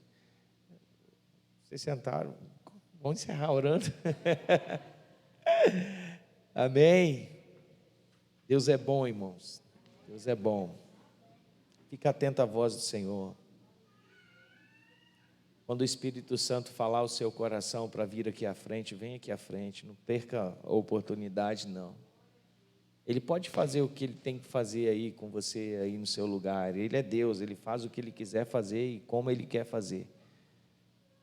Vocês sentaram, vamos encerrar orando. Amém. Deus é bom, irmãos. Deus é bom. Fica atento à voz do Senhor. Quando o Espírito Santo falar o seu coração para vir aqui à frente, vem aqui à frente. Não perca a oportunidade, não. Ele pode fazer o que Ele tem que fazer aí com você, aí no seu lugar. Ele é Deus, Ele faz o que Ele quiser fazer e como Ele quer fazer.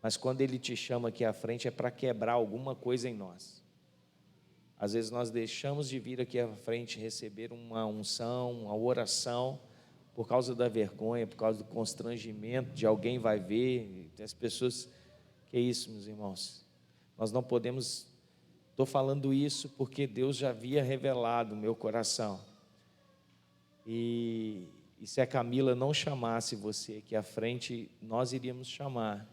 Mas quando Ele te chama aqui à frente é para quebrar alguma coisa em nós. Às vezes nós deixamos de vir aqui à frente receber uma unção, uma oração, por causa da vergonha, por causa do constrangimento de alguém vai ver, as pessoas, que é isso, meus irmãos? Nós não podemos, estou falando isso porque Deus já havia revelado o meu coração. E se a Camila não chamasse você aqui à frente, nós iríamos chamar.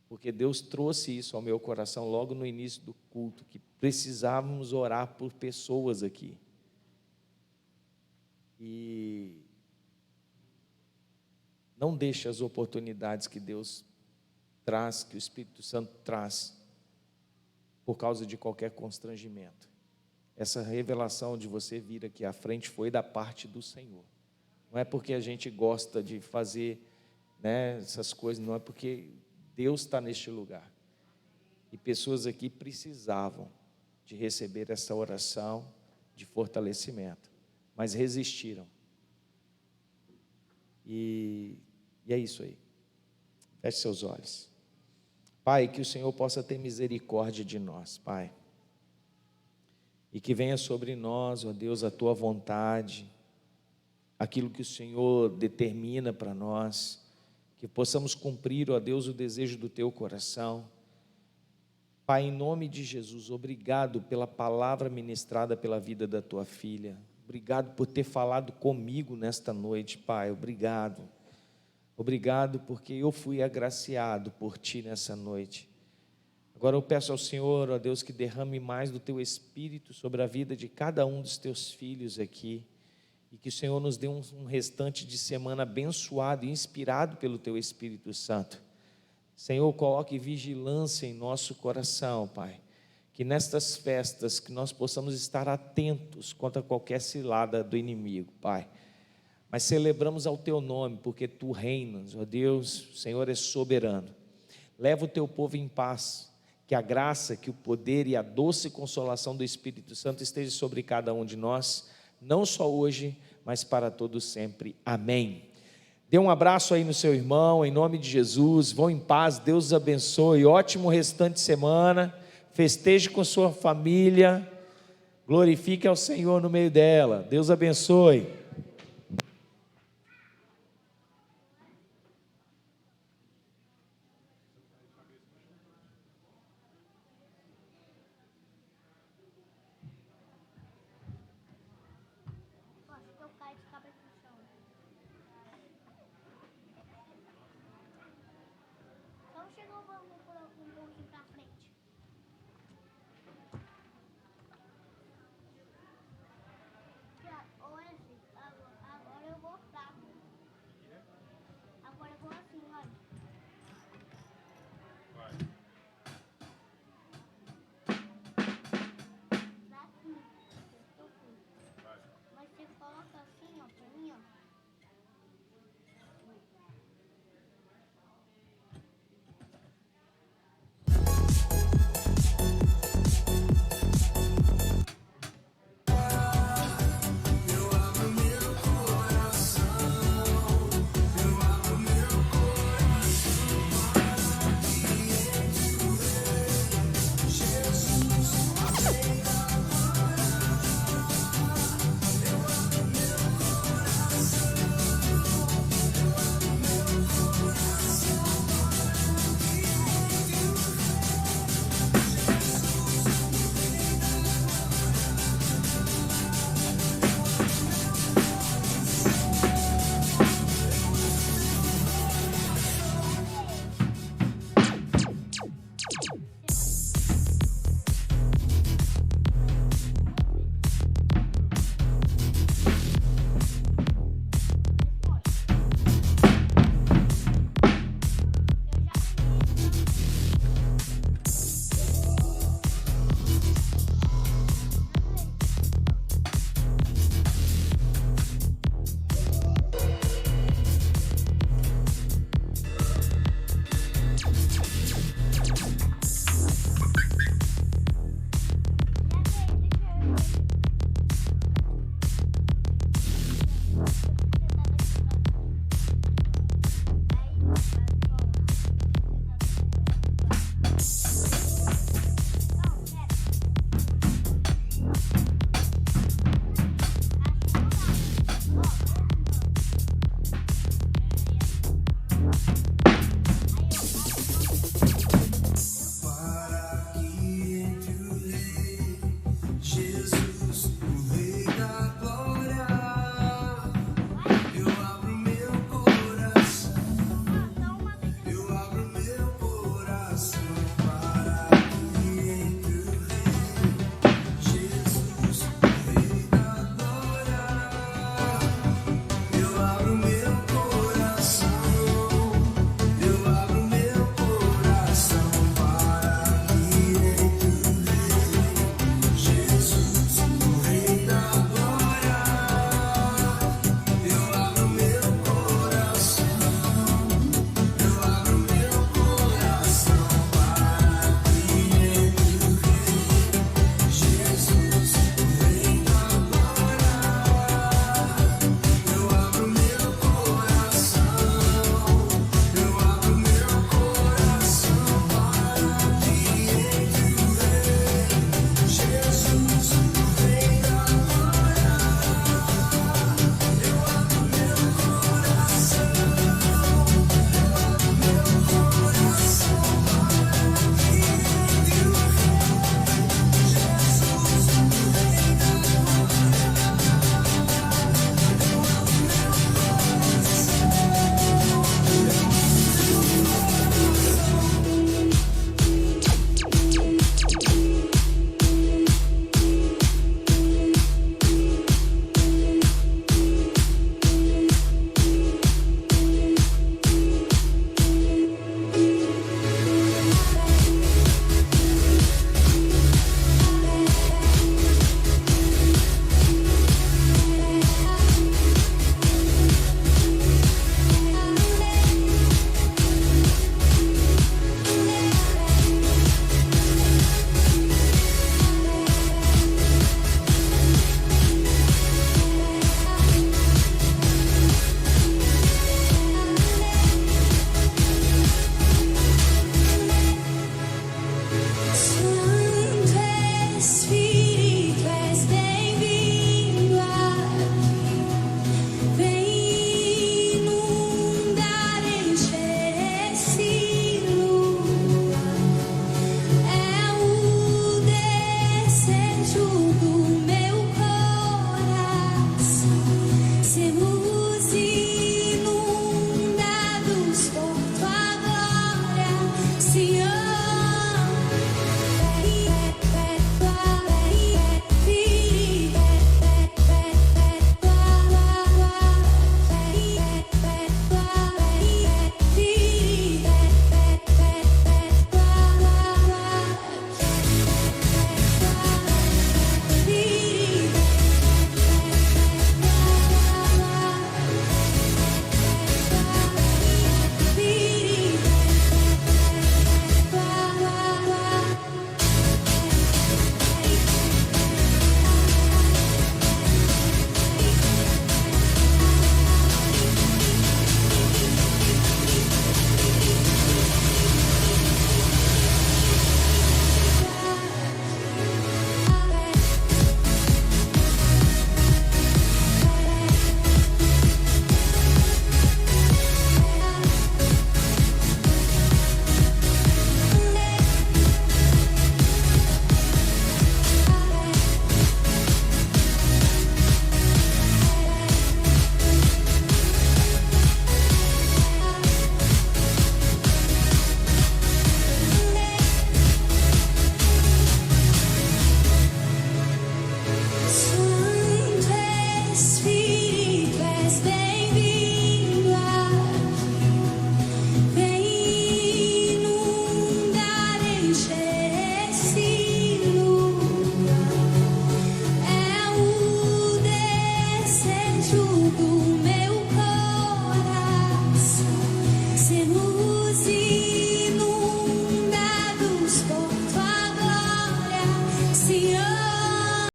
Porque Deus trouxe isso ao meu coração logo no início do culto, que precisávamos orar por pessoas aqui. E não deixe as oportunidades que Deus traz, que o Espírito Santo traz, por causa de qualquer constrangimento. Essa revelação de você vir aqui à frente foi da parte do Senhor. Não é porque a gente gosta de fazer, né, essas coisas, não é porque Deus está neste lugar. E pessoas aqui precisavam de receber essa oração de fortalecimento, mas resistiram. E é isso aí. Feche seus olhos. Pai, que o Senhor possa ter misericórdia de nós, Pai. E que venha sobre nós, ó Deus, a Tua vontade, aquilo que o Senhor determina para nós. que possamos cumprir, ó Deus, o desejo do teu coração. Pai, em nome de Jesus, obrigado pela palavra ministrada pela vida da tua filha. Obrigado por ter falado comigo nesta noite, Pai. Obrigado. Obrigado porque eu fui agraciado por ti nessa noite. Agora eu peço ao Senhor, ó Deus, que derrame mais do teu Espírito sobre a vida de cada um dos teus filhos aqui. E que o Senhor nos dê um restante de semana abençoado e inspirado pelo teu Espírito Santo. Senhor, coloque vigilância em nosso coração, Pai. Que nestas festas, que nós possamos estar atentos contra qualquer cilada do inimigo, Pai. Mas celebramos ao teu nome, porque tu reinas, ó Deus, o Senhor é soberano. Leva o teu povo em paz. Que a graça, que o poder e a doce consolação do Espírito Santo esteja sobre cada um de nós, não só hoje, mas para todos sempre. Amém. Dê um abraço aí no seu irmão, em nome de Jesus. Vão em paz, Deus os abençoe. Ótimo restante de semana. Festeje com sua família. Glorifique ao Senhor no meio dela. Deus abençoe.